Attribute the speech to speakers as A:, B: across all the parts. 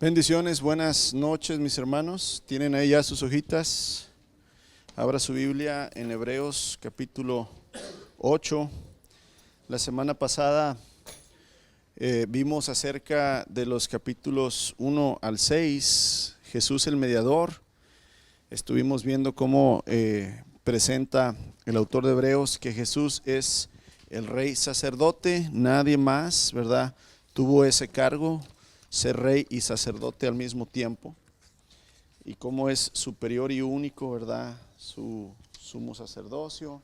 A: Bendiciones, buenas noches mis hermanos. Tienen ahí ya sus hojitas. Abra su Biblia en Hebreos capítulo 8. La semana pasada vimos acerca de los capítulos 1 al 6, Jesús el mediador. Estuvimos viendo cómo presenta el autor de Hebreos que Jesús es el rey sacerdote, nadie más, ¿verdad? Tuvo ese cargo, ser rey y sacerdote al mismo tiempo, y cómo es superior y único, ¿verdad? Su sumo sacerdocio.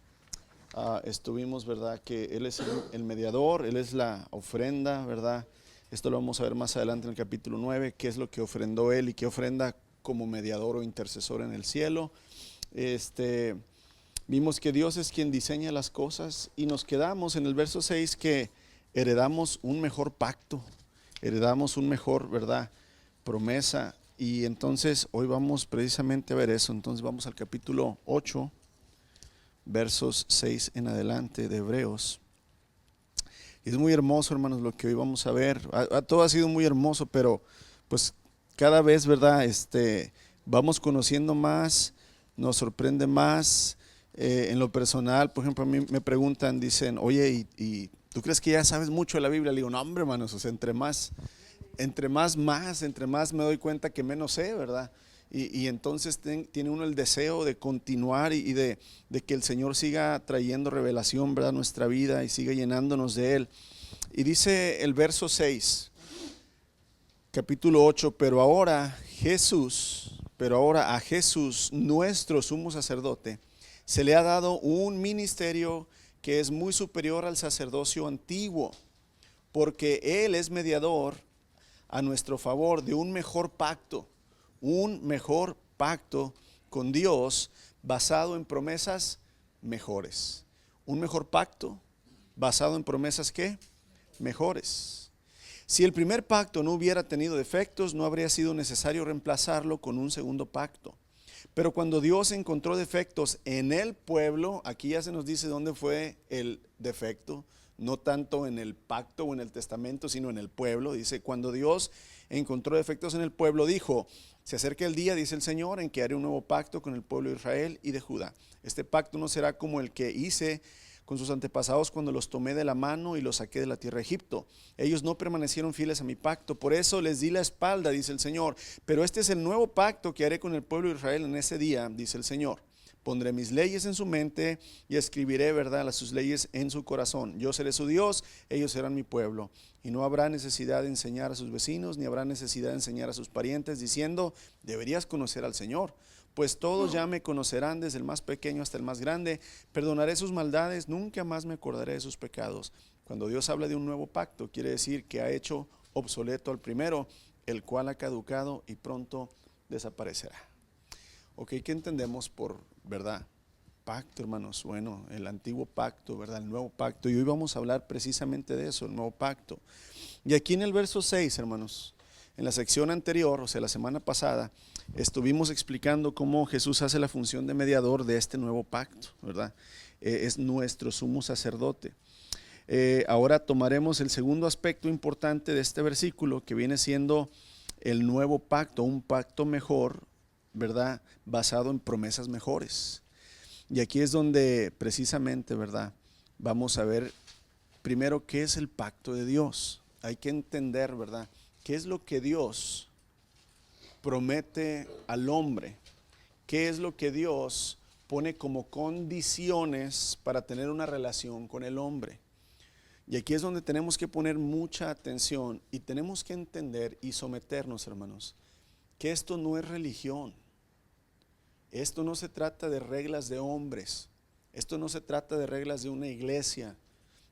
A: Estuvimos, ¿verdad? Que Él es el mediador, Él es la ofrenda, ¿verdad? Esto lo vamos a ver más adelante en el capítulo 9, qué es lo que ofrendó Él y qué ofrenda como mediador o intercesor en el cielo. Vimos que Dios es quien diseña las cosas y nos quedamos en el verso 6 que heredamos un mejor pacto. Heredamos un mejor, ¿verdad? Promesa. Y entonces hoy vamos precisamente a ver eso. Entonces vamos al capítulo 8, versos 6 en adelante de Hebreos. Y es muy hermoso, hermanos, lo que hoy vamos a ver. Todo ha sido muy hermoso, pero pues cada vez, ¿verdad? Vamos conociendo más, nos sorprende más. En lo personal, por ejemplo, a mí me preguntan, dicen, oye, ¿y tú crees que ya sabes mucho de la Biblia? Le digo, no, hombre, hermanos, o sea, entre más me doy cuenta que menos sé, ¿verdad? Y entonces tiene uno el deseo de continuar y de que el Señor siga trayendo revelación, ¿verdad?, a nuestra vida y siga llenándonos de Él. Y dice el verso 6, capítulo 8, pero ahora a Jesús, nuestro sumo sacerdote, se le ha dado un ministerio que es muy superior al sacerdocio antiguo, porque Él es mediador a nuestro favor de un mejor pacto con Dios basado en promesas mejores. Un mejor pacto basado en promesas ¿qué? Mejores. Si el primer pacto no hubiera tenido defectos, no habría sido necesario reemplazarlo con un segundo pacto. Pero cuando Dios encontró defectos en el pueblo, aquí ya se nos dice dónde fue el defecto, no tanto en el pacto o en el testamento, sino en el pueblo. Dice, cuando Dios encontró defectos en el pueblo, dijo, se acerca el día, dice el Señor, en que haré un nuevo pacto con el pueblo de Israel y de Judá. Este pacto no será como el que hice con sus antepasados cuando los tomé de la mano y los saqué de la tierra de Egipto. Ellos no permanecieron fieles a mi pacto, por eso les di la espalda, dice el Señor. Pero este es el nuevo pacto que haré con el pueblo de Israel en ese día, dice el Señor. Pondré mis leyes en su mente y escribiré, ¿verdad?, sus leyes en su corazón. Yo seré su Dios, ellos serán mi pueblo. Y no habrá necesidad de enseñar a sus vecinos, ni habrá necesidad de enseñar a sus parientes, diciendo, deberías conocer al Señor. Pues todos ya me conocerán, desde el más pequeño hasta el más grande. Perdonaré sus maldades, nunca más me acordaré de sus pecados. Cuando Dios habla de un nuevo pacto, quiere decir que ha hecho obsoleto al primero, el cual ha caducado y pronto desaparecerá. Ok, ¿qué entendemos por, verdad, pacto, hermanos? Bueno, el antiguo pacto, ¿verdad? El nuevo pacto. Y hoy vamos a hablar precisamente de eso, el nuevo pacto. Y aquí en el verso 6, hermanos, en la sección anterior, o sea, la semana pasada, estuvimos explicando cómo Jesús hace la función de mediador de este nuevo pacto, ¿verdad? Es nuestro sumo sacerdote. Ahora tomaremos el segundo aspecto importante de este versículo, que viene siendo el nuevo pacto, un pacto mejor, ¿verdad?, basado en promesas mejores. Y aquí es donde precisamente, ¿verdad?, vamos a ver primero qué es el pacto de Dios. Hay que entender, ¿verdad?, qué es lo que Dios promete al hombre, qué es lo que Dios pone como condiciones para tener una relación con el hombre. Y aquí es donde tenemos que poner mucha atención y tenemos que entender y someternos, hermanos, que esto no es religión. Esto no se trata de reglas de hombres. Esto no se trata de reglas de una iglesia,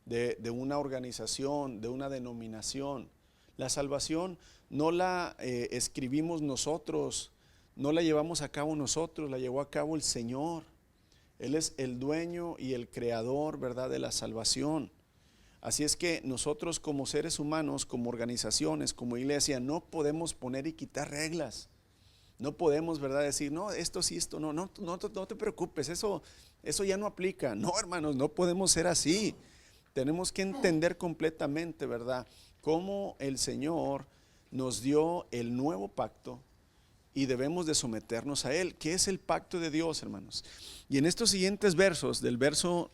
A: de una organización, de una denominación. La salvación no la escribimos nosotros, no la llevamos a cabo nosotros, la llevó a cabo el Señor. Él es el dueño y el creador, ¿verdad?, de la salvación. Así es que nosotros como seres humanos, como organizaciones, como iglesia, no podemos poner y quitar reglas. No podemos, ¿verdad?, decir, no, esto sí, esto no te preocupes, eso ya no aplica. No, hermanos, no podemos ser así. Tenemos que entender completamente, ¿verdad?, cómo el Señor nos dio el nuevo pacto y debemos de someternos a él. ¿Qué es el pacto de Dios, hermanos? Y en estos siguientes versos, del verso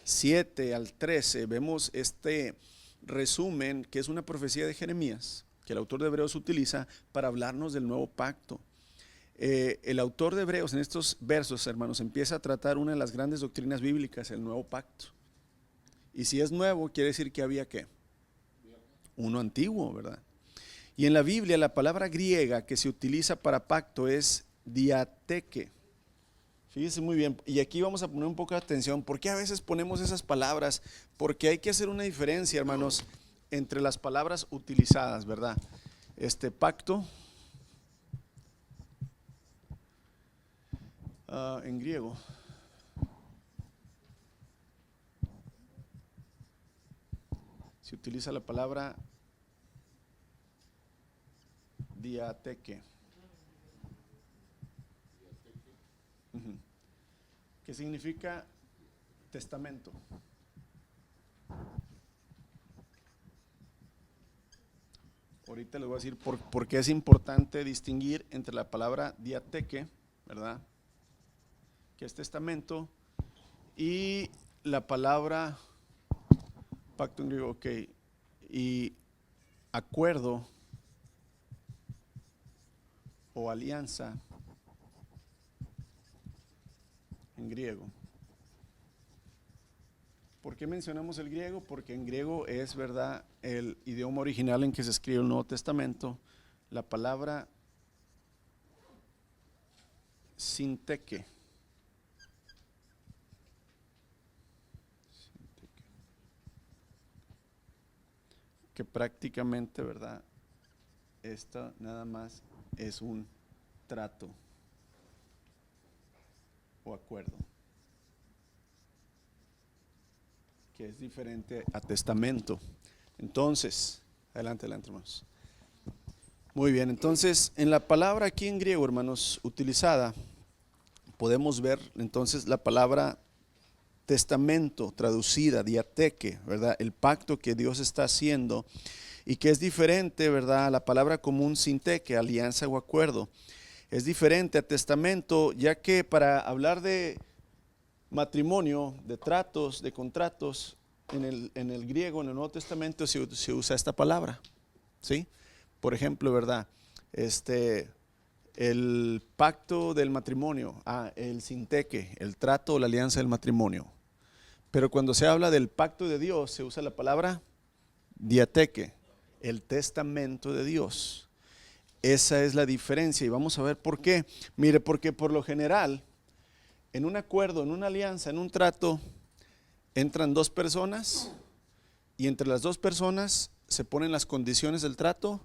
A: 7 al 13, vemos este resumen que es una profecía de Jeremías, que el autor de Hebreos utiliza para hablarnos del nuevo pacto. El autor de Hebreos en estos versos, hermanos, empieza a tratar una de las grandes doctrinas bíblicas, el nuevo pacto. Y si es nuevo, quiere decir que había ¿qué? Uno antiguo, ¿verdad? Y en la Biblia la palabra griega que se utiliza para pacto es diateque. Fíjese muy bien, y aquí vamos a poner un poco de atención, porque a veces ponemos esas palabras, porque hay que hacer una diferencia, hermanos, entre las palabras utilizadas, ¿verdad? Pacto, en griego, se utiliza la palabra diateque. ¿Qué significa testamento? Ahorita les voy a decir por qué es importante distinguir entre la palabra diateque, ¿verdad?, que es testamento, y la palabra pacto en griego, ok, y acuerdo o alianza en griego. ¿Por qué mencionamos el griego? Porque en griego es, ¿verdad?, el idioma original en que se escribe el Nuevo Testamento. La palabra sinteque, que prácticamente, ¿verdad?, esto nada más es un trato o acuerdo, que es diferente a testamento. Entonces, adelante, hermanos. Muy bien, entonces en la palabra aquí en griego, hermanos, utilizada, podemos ver entonces la palabra testamento traducida, diateque, ¿verdad? El pacto que Dios está haciendo y que es diferente, ¿verdad?, a la palabra común sinteque, alianza o acuerdo. Es diferente a testamento, ya que para hablar de matrimonio, de tratos, de contratos, en el griego, en el Nuevo Testamento se usa esta palabra, ¿sí? Por ejemplo, ¿verdad?, el pacto del matrimonio, el sinteque, el trato o la alianza del matrimonio. Pero cuando se habla del pacto de Dios, se usa la palabra diateque, el testamento de Dios. Esa es la diferencia y vamos a ver por qué. Mire, porque por lo general, en un acuerdo, en una alianza, en un trato, entran dos personas y entre las dos personas se ponen las condiciones del trato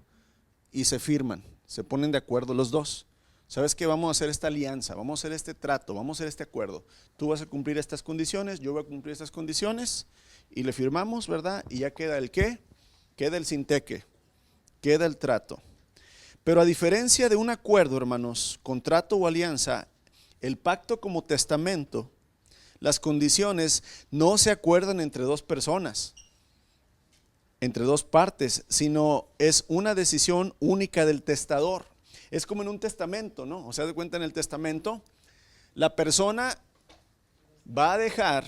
A: y se firman, se ponen de acuerdo los dos. ¿Sabes qué? Vamos a hacer esta alianza, vamos a hacer este trato, vamos a hacer este acuerdo. Tú vas a cumplir estas condiciones, yo voy a cumplir estas condiciones y le firmamos, ¿verdad? Y ya queda el ¿qué? Queda el sinteque, queda el trato. Pero a diferencia de un acuerdo, hermanos, contrato o alianza, el pacto como testamento, las condiciones no se acuerdan entre dos personas, entre dos partes, sino es una decisión única del testador. Es como en un testamento, ¿no? O sea, de cuenta, en el testamento, la persona va a dejar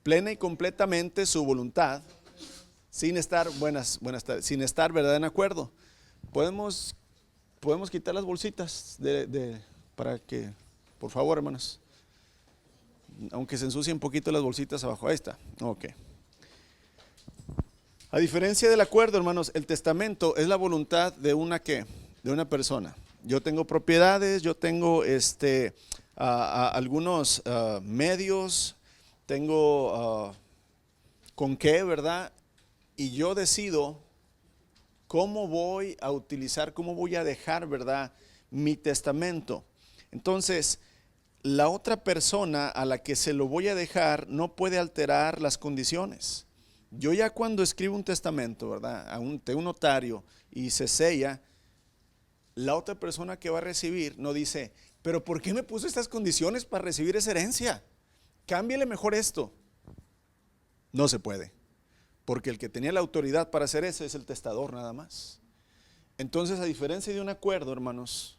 A: plena y completamente su voluntad sin estar, buenas tardes, sin estar, ¿verdad?, en acuerdo. Podemos quitar las bolsitas para que, por favor, hermanos, aunque se ensucien un poquito las bolsitas abajo. Ahí está, ok. A diferencia del acuerdo, hermanos, el testamento es la voluntad de una ¿qué? De una persona. Yo tengo propiedades, yo tengo algunos medios, tengo con qué, ¿verdad? Y yo decido cómo voy a utilizar, cómo voy a dejar, ¿verdad?, mi testamento. Entonces, la otra persona a la que se lo voy a dejar no puede alterar las condiciones. Yo ya cuando escribo un testamento, ¿verdad?, ante un notario y se sella, la otra persona que va a recibir no dice, pero ¿por qué me puso estas condiciones para recibir esa herencia? Cámbiale mejor esto. No se puede, porque el que tenía la autoridad para hacer eso es el testador nada más. Entonces, a diferencia de un acuerdo, hermanos,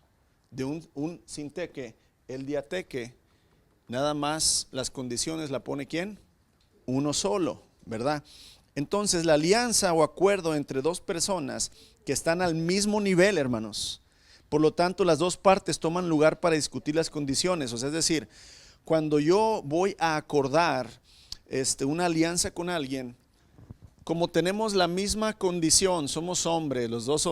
A: de un sinteque, el diateque, nada más las condiciones la pone ¿quién? Uno solo, ¿verdad? Entonces, la alianza o acuerdo entre dos personas que están al mismo nivel, hermanos. Por lo tanto, las dos partes toman lugar para discutir las condiciones. O sea, es decir, cuando yo voy a acordar una alianza con alguien, como tenemos la misma condición, somos hombres, los dos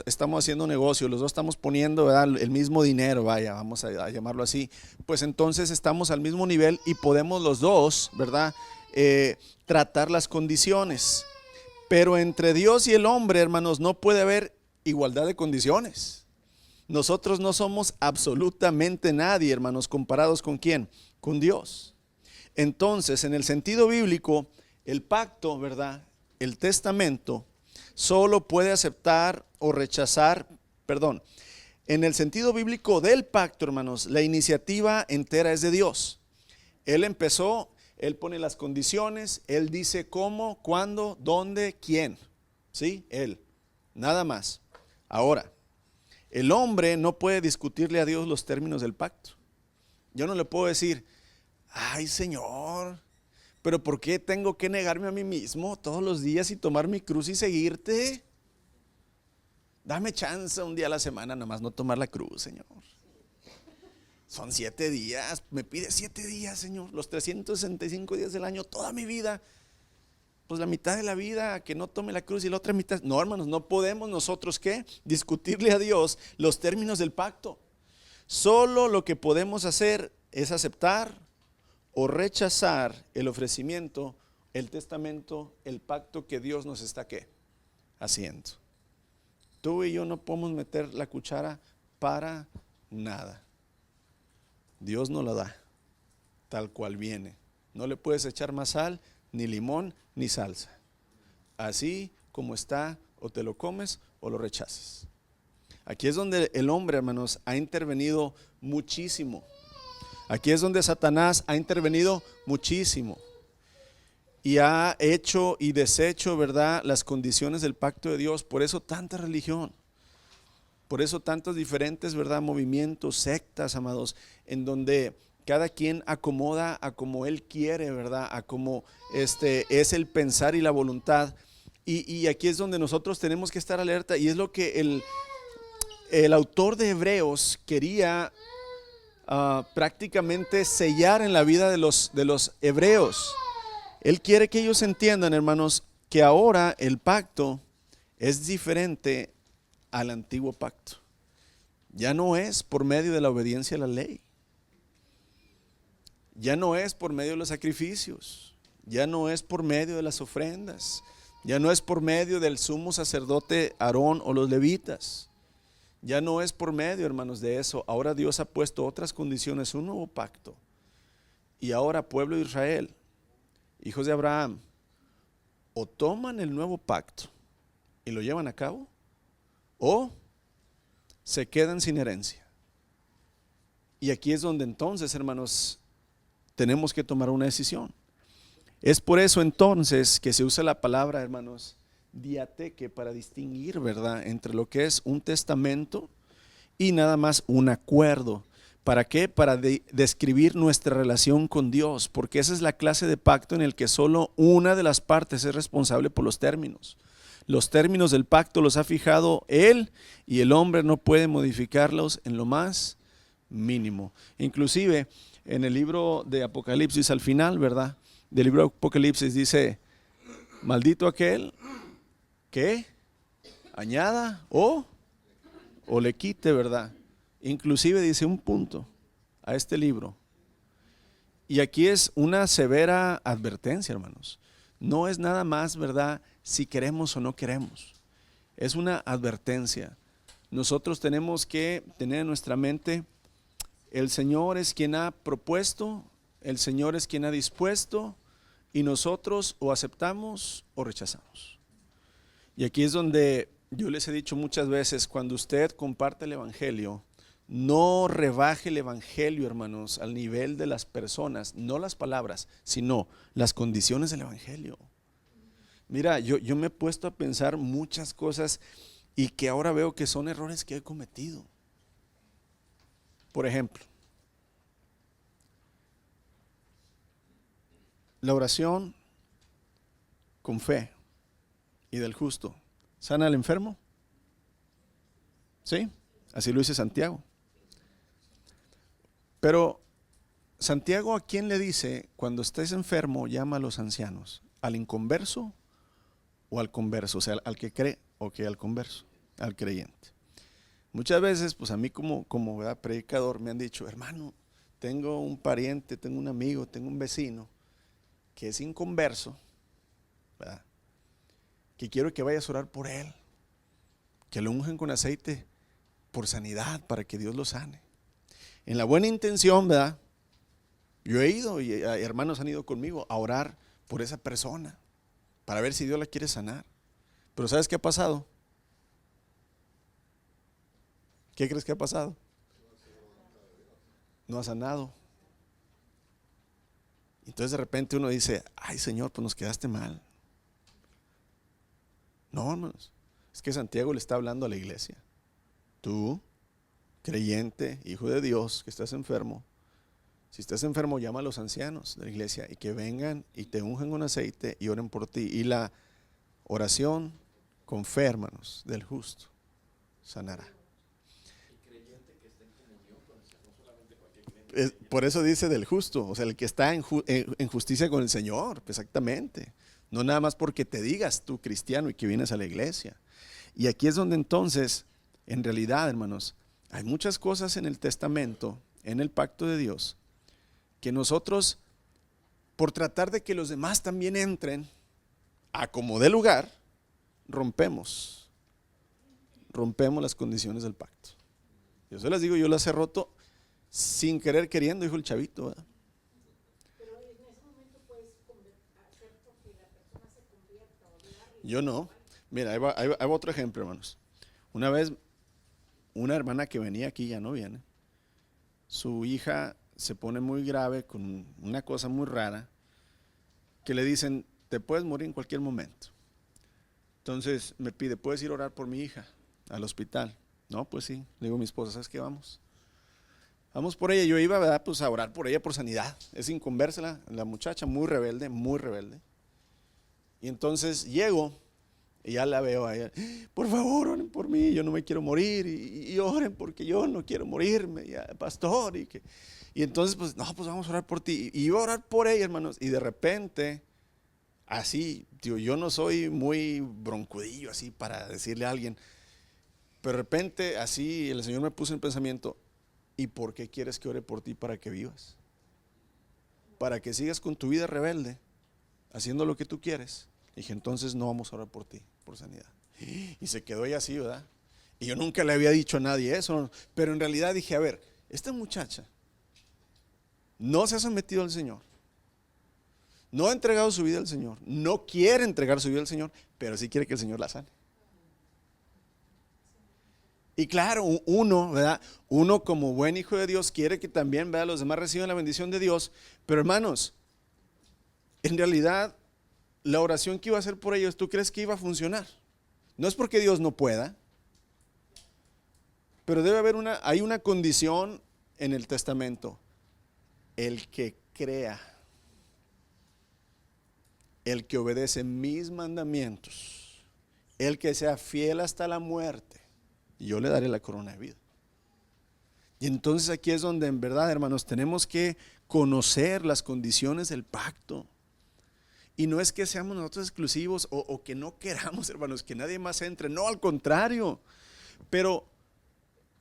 A: estamos haciendo negocio, los dos estamos poniendo, ¿verdad?, el mismo dinero, vaya, vamos a llamarlo así, pues entonces estamos al mismo nivel y podemos los dos, ¿verdad?, tratar las condiciones. Pero entre Dios y el hombre, hermanos, no puede haber igualdad de condiciones. Nosotros no somos absolutamente nadie, hermanos, comparados con ¿quién? Con Dios. Entonces, en el sentido bíblico, el pacto, ¿verdad?, el testamento, solo puede aceptar o rechazar, en el sentido bíblico del pacto, hermanos, la iniciativa entera es de Dios. Él empezó, Él pone las condiciones, Él dice cómo, cuándo, dónde, quién. ¿Sí? Él, nada más. Ahora, el hombre no puede discutirle a Dios los términos del pacto. Yo no le puedo decir, ay Señor, pero ¿por qué tengo que negarme a mí mismo todos los días y tomar mi cruz y seguirte? Dame chance un día a la semana, nada más no tomar la cruz, Señor. Son 7 días, me pide 7 días, Señor, los 365 días del año, toda mi vida. Pues la mitad de la vida que no tome la cruz y la otra mitad. No, hermanos, no podemos nosotros ¿qué? Discutirle a Dios los términos del pacto. Solo lo que podemos hacer es aceptar o rechazar el ofrecimiento, el testamento, el pacto que Dios nos está ¿qué? Haciendo. Tú y yo no podemos meter la cuchara para nada. Dios nos la da tal cual viene. No le puedes echar más sal, ni limón, ni salsa. Así como está, o te lo comes o lo rechazas. Aquí es donde el hombre, hermanos, ha intervenido muchísimo. Aquí es donde Satanás ha intervenido muchísimo y ha hecho y deshecho, ¿verdad?, las condiciones del pacto de Dios. Por eso tanta religión, por eso tantos diferentes, ¿verdad?, movimientos, sectas, amados, en donde cada quien acomoda a como él quiere, ¿verdad?, a como es el pensar y la voluntad. Y aquí es donde nosotros tenemos que estar alerta, y es lo que el autor de Hebreos quería prácticamente sellar en la vida de los hebreos. Él quiere que ellos entiendan, hermanos, que ahora el pacto es diferente al antiguo pacto. Ya no es por medio de la obediencia a la ley, ya no es por medio de los sacrificios, ya no es por medio de las ofrendas, ya no es por medio del sumo sacerdote Aarón o los levitas. Ya no es por medio, hermanos, de eso. Ahora Dios ha puesto otras condiciones, un nuevo pacto. Y ahora, pueblo de Israel, hijos de Abraham, o toman el nuevo pacto y lo llevan a cabo, o se quedan sin herencia. Y aquí es donde entonces, hermanos, tenemos que tomar una decisión. Es por eso entonces que se usa la palabra, hermanos, diateque, para distinguir, ¿verdad?, entre lo que es un testamento y nada más un acuerdo. ¿Para qué? Para describir nuestra relación con Dios, porque esa es la clase de pacto en el que solo una de las partes es responsable por los términos. Los términos del pacto los ha fijado Él, y el hombre no puede modificarlos en lo más mínimo. Inclusive en el libro de Apocalipsis, al final, ¿verdad?, del libro de Apocalipsis dice: maldito aquel que añada o le quite, ¿verdad? Inclusive dice un punto a este libro. Y aquí es una severa advertencia, hermanos. No es nada más, ¿verdad?, si queremos o no queremos. Es una advertencia. Nosotros tenemos que tener en nuestra mente: el Señor es quien ha propuesto, el Señor es quien ha dispuesto, y nosotros o aceptamos o rechazamos. Y aquí es donde yo les he dicho muchas veces: cuando usted comparte el evangelio, no rebaje el evangelio, hermanos, al nivel de las personas, no las palabras, sino las condiciones del evangelio. Mira, yo me he puesto a pensar muchas cosas y que ahora veo que son errores que he cometido. Por ejemplo, la oración con fe y del justo sana al enfermo. ¿Sí? Así lo dice Santiago. Pero Santiago, ¿a quién le dice cuando estés enfermo llama a los ancianos? ¿Al inconverso o al converso? O sea, al que cree o que al converso, al creyente. Muchas veces, pues a mí como ¿verdad? Predicador me han dicho, hermano, tengo un pariente, tengo un amigo, tengo un vecino que es inconverso, ¿verdad? Que quiero que vayas a orar por él, que lo ungen con aceite por sanidad, para que Dios lo sane. En la buena intención, ¿verdad? Yo he ido y hermanos han ido conmigo a orar por esa persona para ver si Dios la quiere sanar. Pero ¿sabes qué ha pasado? ¿Qué crees que ha pasado? No ha sanado. Entonces de repente uno dice, ay Señor, pues nos quedaste mal. No, hermanos, es que Santiago le está hablando a la iglesia. Tú, creyente, hijo de Dios, que estás enfermo, si estás enfermo, llama a los ancianos de la iglesia y que vengan y te unjan con aceite y oren por ti. Y la oración con fe, hermanos, del justo sanará. Por eso dice del justo, o sea, el que está en justicia con el Señor, exactamente. No nada más porque te digas tú cristiano y que vienes a la iglesia. Y aquí es donde entonces, en realidad, hermanos, hay muchas cosas en el testamento, en el pacto de Dios, que nosotros, por tratar de que los demás también entren a como dé lugar, rompemos las condiciones del pacto. Yo se las digo, yo las he roto sin querer queriendo, dijo el chavito, ¿verdad?
B: Pero en ese momento puedes hacer que la persona se convierta o darle.
A: Yo no. Mira, ahí va otro ejemplo, hermanos. Una vez, una hermana que venía aquí, ya no viene, su hija se pone muy grave con una cosa muy rara, que le dicen, te puedes morir en cualquier momento. Entonces me pide, ¿puedes ir a orar por mi hija al hospital? No, pues sí. Le digo a mi esposa, ¿sabes qué? Vamos por ella. Yo iba, ¿verdad? Pues a orar por ella por sanidad. Es inconversa la muchacha, muy rebelde, muy rebelde. Y entonces llego y ya la veo a ella, por favor, oren por mí, yo no me quiero morir, y oren porque yo no quiero morirme, ya, pastor. Y entonces, pues, no, pues vamos a orar por ti. Y iba a orar por ella, hermanos, y de repente, así, tío, yo no soy muy broncudillo así para decirle a alguien, pero de repente, así, el Señor me puso en pensamiento, ¿y por qué quieres que ore por ti para que vivas? Para que sigas con tu vida rebelde, haciendo lo que tú quieres. Dije, entonces no vamos a orar por ti, por sanidad. Y se quedó ella así, ¿verdad? Y yo nunca le había dicho a nadie eso, pero en realidad dije, a ver, esta muchacha no se ha sometido al Señor, no ha entregado su vida al Señor, no quiere entregar su vida al Señor, pero sí quiere que el Señor la sane. Y claro, uno, ¿verdad? Uno como buen hijo de Dios quiere que también, ¿verdad?, los demás reciban la bendición de Dios. Pero hermanos, en realidad, la oración que iba a hacer por ellos, ¿tú crees que iba a funcionar? No es porque Dios no pueda, pero debe haber hay una condición en el testamento. El que crea, el que obedece mis mandamientos, el que sea fiel hasta la muerte, yo le daré la corona de vida. Y entonces aquí es donde en verdad, hermanos, tenemos que conocer las condiciones del pacto. Y no es que seamos nosotros exclusivos o que no queramos, hermanos, que nadie más entre. No, al contrario. Pero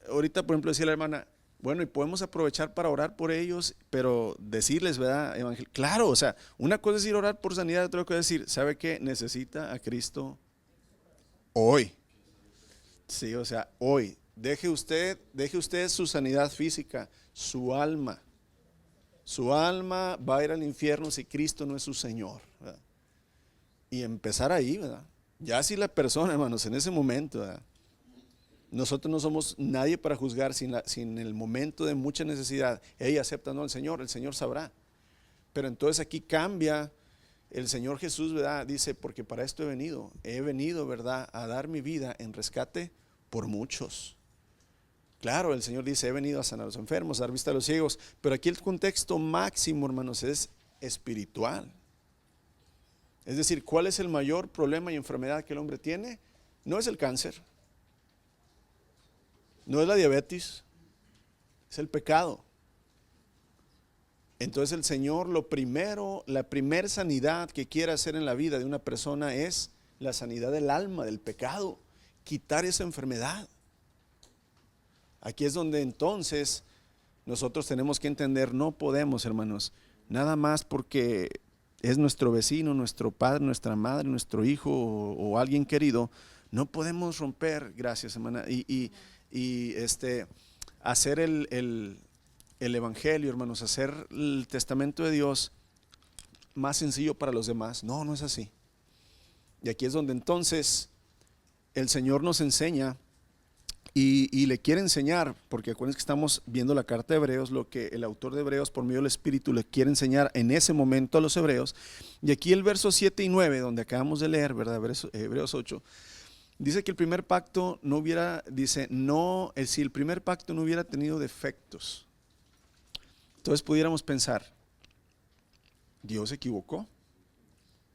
A: ahorita, por ejemplo, decía la hermana, bueno, y podemos aprovechar para orar por ellos, pero decirles, ¿verdad? Claro, o sea, una cosa es ir a orar por sanidad, otra cosa es decir, ¿sabe qué? Necesita a Cristo hoy. Sí, o sea, hoy. Deje usted su sanidad física, su alma. Su alma va a ir al infierno si Cristo no es su Señor, ¿verdad? Y empezar ahí, ¿verdad? Ya si la persona, hermanos, en ese momento, ¿verdad? Nosotros no somos nadie para juzgar sin el momento de mucha necesidad. Ella acepta, no, el Señor sabrá. Pero entonces aquí cambia el Señor Jesús, ¿verdad?, dice, porque para esto he venido, ¿verdad?, a dar mi vida en rescate por muchos. Claro, el Señor dice, he venido a sanar a los enfermos, a dar vista a los ciegos, pero aquí el contexto máximo, hermanos, es espiritual. Es decir, ¿cuál es el mayor problema y enfermedad que el hombre tiene? No es el cáncer, no es la diabetes, es el pecado. Entonces el Señor, la primer sanidad que quiere hacer en la vida de una persona es la sanidad del alma, del pecado, quitar esa enfermedad. Aquí es donde entonces nosotros tenemos que entender, no podemos, hermanos, nada más porque es nuestro vecino, nuestro padre, nuestra madre, nuestro hijo o alguien querido, no podemos romper, gracias hermana, y hacer el evangelio, hermanos, hacer el testamento de Dios más sencillo para los demás. No, no es así. Y aquí es donde entonces el Señor nos enseña y le quiere enseñar, porque acuérdense que estamos viendo la carta de Hebreos, lo que el autor de Hebreos por medio del Espíritu le quiere enseñar en ese momento a los hebreos. Y aquí el verso 7 y 9, donde acabamos de leer, ¿verdad?, Hebreos 8, dice que el primer pacto no hubiera, dice, no, si el primer pacto no hubiera tenido defectos, entonces pudiéramos pensar, Dios se equivocó,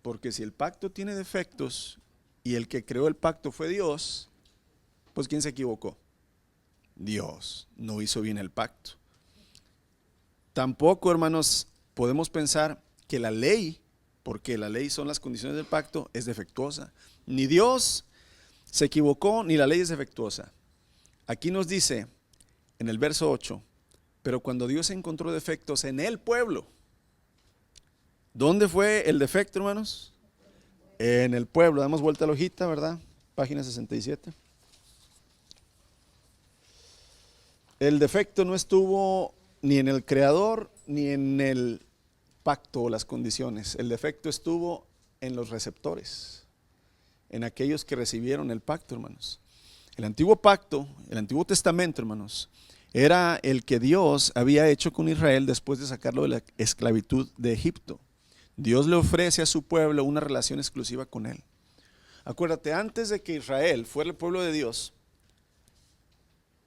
A: porque si el pacto tiene defectos y el que creó el pacto fue Dios, pues ¿quién se equivocó? Dios no hizo bien el pacto. Tampoco, hermanos, podemos pensar que la ley, porque la ley son las condiciones del pacto, es defectuosa. Ni Dios se equivocó, ni la ley es defectuosa. Aquí nos dice en el verso 8, pero cuando Dios encontró defectos en el pueblo, ¿dónde fue el defecto, hermanos? En el pueblo. Damos vuelta a la hojita, ¿verdad? Página 67. El defecto no estuvo ni en el creador ni en el pacto o las condiciones. El defecto estuvo en los receptores, en aquellos que recibieron el pacto, hermanos. El antiguo pacto, el Antiguo Testamento, hermanos, era el que Dios había hecho con Israel después de sacarlo de la esclavitud de Egipto. Dios le ofrece a su pueblo una relación exclusiva con él. Acuérdate, antes de que Israel fuera el pueblo de Dios,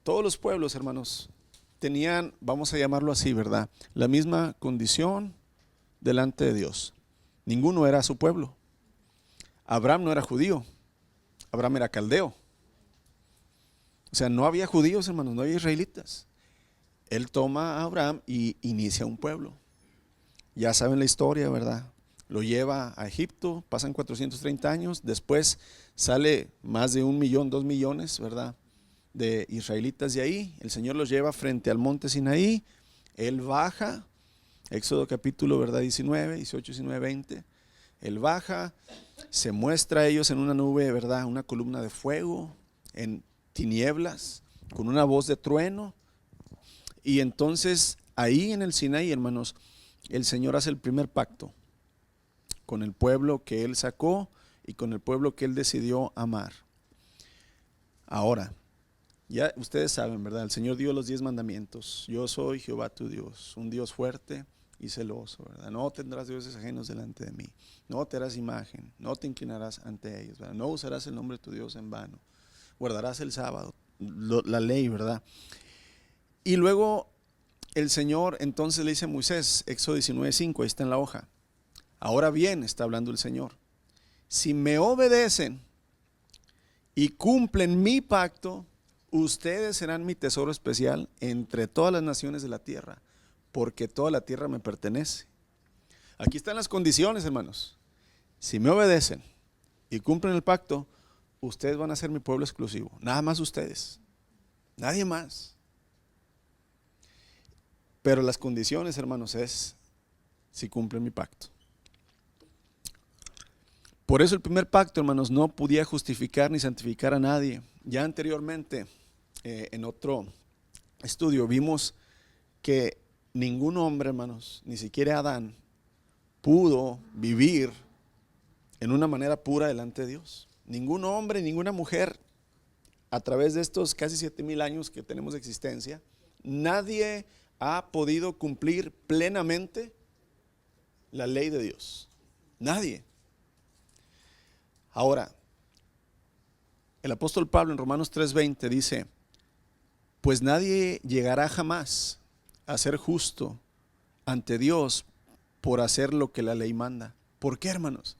A: todos los pueblos, hermanos, tenían, vamos a llamarlo así, ¿verdad?, la misma condición delante de Dios. Ninguno era su pueblo. Abraham no era judío, Abraham era caldeo. O sea, no había judíos, hermanos, no había israelitas. Él toma a Abraham y inicia un pueblo. Ya saben la historia, ¿verdad? Lo lleva a Egipto, pasan 430 años, después sale más de 1 millón, 2 millones, ¿verdad?, de israelitas de ahí. El Señor los lleva frente al monte Sinaí, Él baja, Éxodo capítulo, ¿verdad?, 19, 18, 19, 20. Él baja, se muestra a ellos en una nube, ¿verdad?, una columna de fuego, en tinieblas, con una voz de trueno. Y entonces ahí en el Sinaí, hermanos, el Señor hace el primer pacto con el pueblo que Él sacó y con el pueblo que Él decidió amar. Ahora, ya ustedes saben, ¿verdad? El Señor dio los 10 mandamientos. Yo soy Jehová tu Dios, un Dios fuerte y celoso, ¿verdad? No tendrás dioses ajenos delante de mí. No te harás imagen, no te inclinarás ante ellos, ¿verdad? No usarás el nombre de tu Dios en vano. Guardarás el sábado, la ley, ¿verdad? Y luego el Señor entonces le dice a Moisés, Éxodo 19:5, ahí está en la hoja. Ahora bien, está hablando el Señor, si me obedecen y cumplen mi pacto, ustedes serán mi tesoro especial entre todas las naciones de la tierra, porque toda la tierra me pertenece. Aquí están las condiciones, hermanos. Si me obedecen y cumplen el pacto, ustedes van a ser mi pueblo exclusivo. Nada más ustedes, nadie más. Pero las condiciones, hermanos, es si cumplen mi pacto. Por eso el primer pacto, hermanos, no podía justificar ni santificar a nadie. Ya anteriormente, en otro estudio, vimos que ningún hombre, hermanos, ni siquiera Adán, pudo vivir en una manera pura delante de Dios. Ningún hombre, ninguna mujer, a través de estos casi 7,000 años que tenemos de existencia, nadie ha podido cumplir plenamente la ley de Dios. Nadie. Ahora, el apóstol Pablo en Romanos 3:20 dice, pues nadie llegará jamás a ser justo ante Dios por hacer lo que la ley manda. ¿Por qué, hermanos?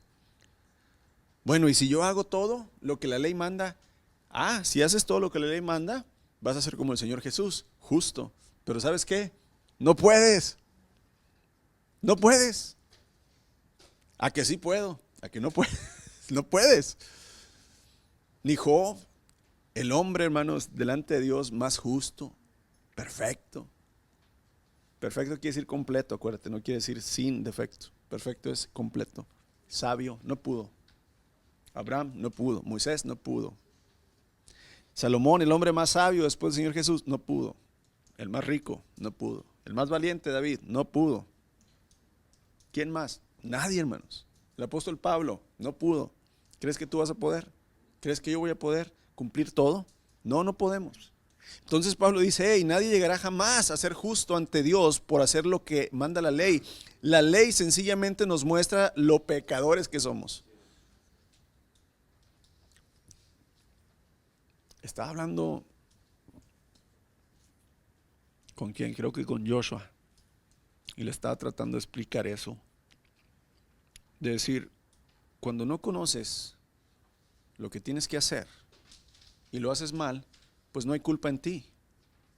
A: Bueno, y si yo hago todo lo que la ley manda, si haces todo lo que la ley manda, vas a ser como el Señor Jesús, justo. Pero ¿sabes qué? No puedes. No puedes. ¿A que sí puedo? ¿A que no puedes? No puedes. Ni Job, el hombre, hermanos, delante de Dios más justo, perfecto. Perfecto quiere decir completo, acuérdate, no quiere decir sin defecto. Perfecto es completo. Sabio, no pudo. Abraham no pudo. Moisés no pudo. Salomón, el hombre más sabio después del Señor Jesús, no pudo. El más rico, no pudo. El más valiente, David, no pudo. ¿Quién más? Nadie, hermanos. El apóstol Pablo no pudo. ¿Crees que tú vas a poder? ¿Crees que yo voy a poder cumplir todo? No, no podemos. Entonces Pablo dice, hey, nadie llegará jamás a ser justo ante Dios por hacer lo que manda la ley. La ley sencillamente nos muestra lo pecadores que somos. Estaba hablando con quién, creo que con Joshua, y le estaba tratando de explicar eso. De decir, cuando no conoces lo que tienes que hacer y lo haces mal, pues no hay culpa en ti,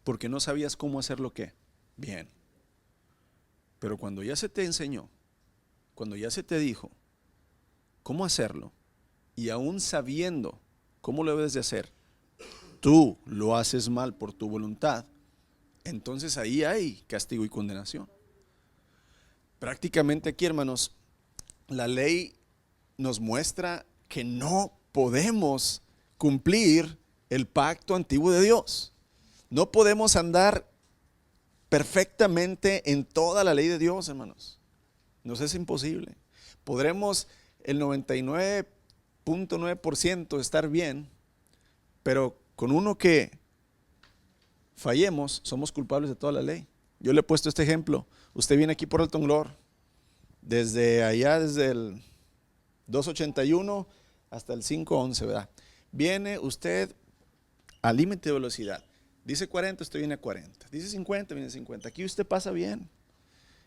A: porque no sabías cómo hacerlo qué bien. Pero cuando ya se te enseñó, cuando ya se te dijo cómo hacerlo, y aún sabiendo cómo lo debes de hacer, tú lo haces mal por tu voluntad, entonces ahí hay castigo y condenación. Prácticamente aquí, hermanos, la ley nos muestra que no podemos cumplir el pacto antiguo de Dios. No podemos andar perfectamente en toda la ley de Dios, hermanos. Nos es imposible. Podremos el 99.9% estar bien, pero con uno que fallemos, somos culpables de toda la ley. Yo le he puesto este ejemplo. Usted viene aquí por el Tonglor, desde allá, desde el 281 hasta el 511, ¿verdad? Viene usted al límite de velocidad. Dice 40, usted viene a 40. Dice 50, viene a 50. Aquí usted pasa bien.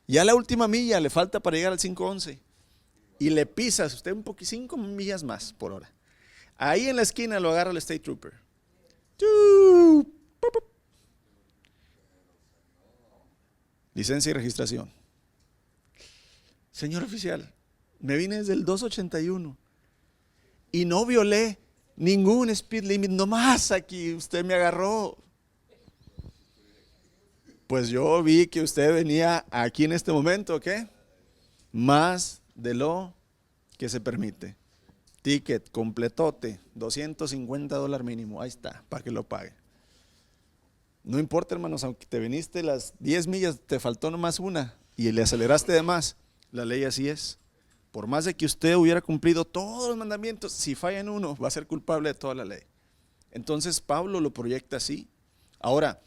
A: Ya la última milla le falta para llegar al 511. Y le pisas usted 5 millas más por hora. Ahí en la esquina lo agarra el State Trooper. Licencia y registración. Señor oficial, me vine desde el 281 y no violé ningún speed limit, nomás aquí usted me agarró. Pues yo vi que usted venía aquí en este momento, ¿qué? Más de lo que se permite. Ticket completote, $250 mínimo, ahí está, para que lo pague. No importa, hermanos, aunque te viniste las 10 millas, te faltó nomás una y le aceleraste de más. La ley así es. Por más de que usted hubiera cumplido todos los mandamientos, si falla en uno, va a ser culpable de toda la ley. Entonces Pablo lo proyecta así. Ahora,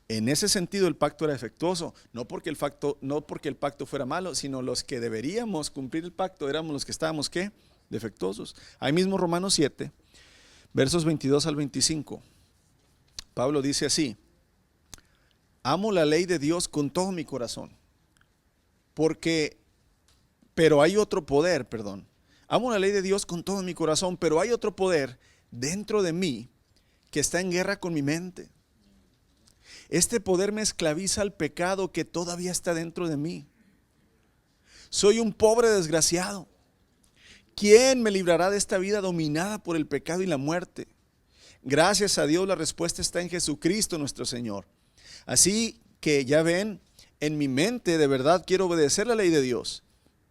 A: en ese sentido el pacto era defectuoso, no porque el pacto fuera malo, sino los que deberíamos cumplir el pacto éramos los que estábamos, ¿qué? Defectuosos. Ahí mismo Romanos 7, versos 22 al 25. Pablo dice así: amo la ley de Dios con todo mi corazón, pero hay otro poder, amo la ley de Dios con todo mi corazón, pero hay otro poder dentro de mí que está en guerra con mi mente. Este poder me esclaviza al pecado que todavía está dentro de mí. Soy un pobre desgraciado. ¿Quién me librará de esta vida dominada por el pecado y la muerte? Gracias a Dios la respuesta está en Jesucristo nuestro Señor. Así que ya ven, en mi mente de verdad quiero obedecer la ley de Dios,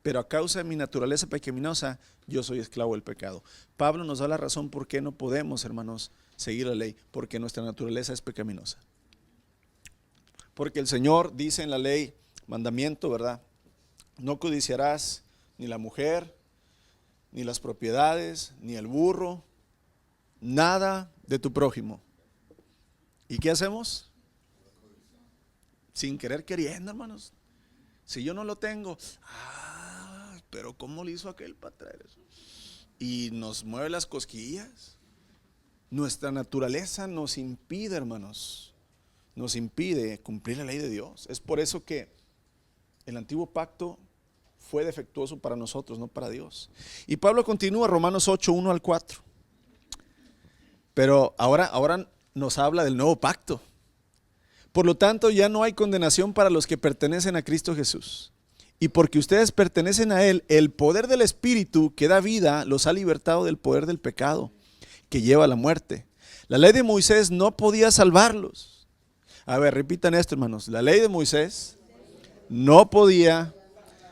A: pero a causa de mi naturaleza pecaminosa yo soy esclavo del pecado. Pablo nos da la razón por qué no podemos, hermanos, seguir la ley, porque nuestra naturaleza es pecaminosa. Porque el Señor dice en la ley, mandamiento, ¿verdad? No codiciarás ni la mujer, ni las propiedades, ni el burro, nada de tu prójimo. ¿Y qué hacemos? Sin querer queriendo, hermanos. Si yo no lo tengo, pero ¿cómo le hizo aquel para traer eso? Y nos mueve las cosquillas. Nuestra naturaleza nos impide, hermanos, nos impide cumplir la ley de Dios. Es por eso que el antiguo pacto fue defectuoso para nosotros, no para Dios. Y Pablo continúa, Romanos 8, 1 al 4. Pero ahora nos habla del nuevo pacto. Por lo tanto, ya no hay condenación para los que pertenecen a Cristo Jesús. Y porque ustedes pertenecen a Él, el poder del Espíritu que da vida los ha libertado del poder del pecado, que lleva a la muerte. La ley de Moisés no podía salvarlos. A ver, repitan esto, hermanos. La ley de Moisés no podía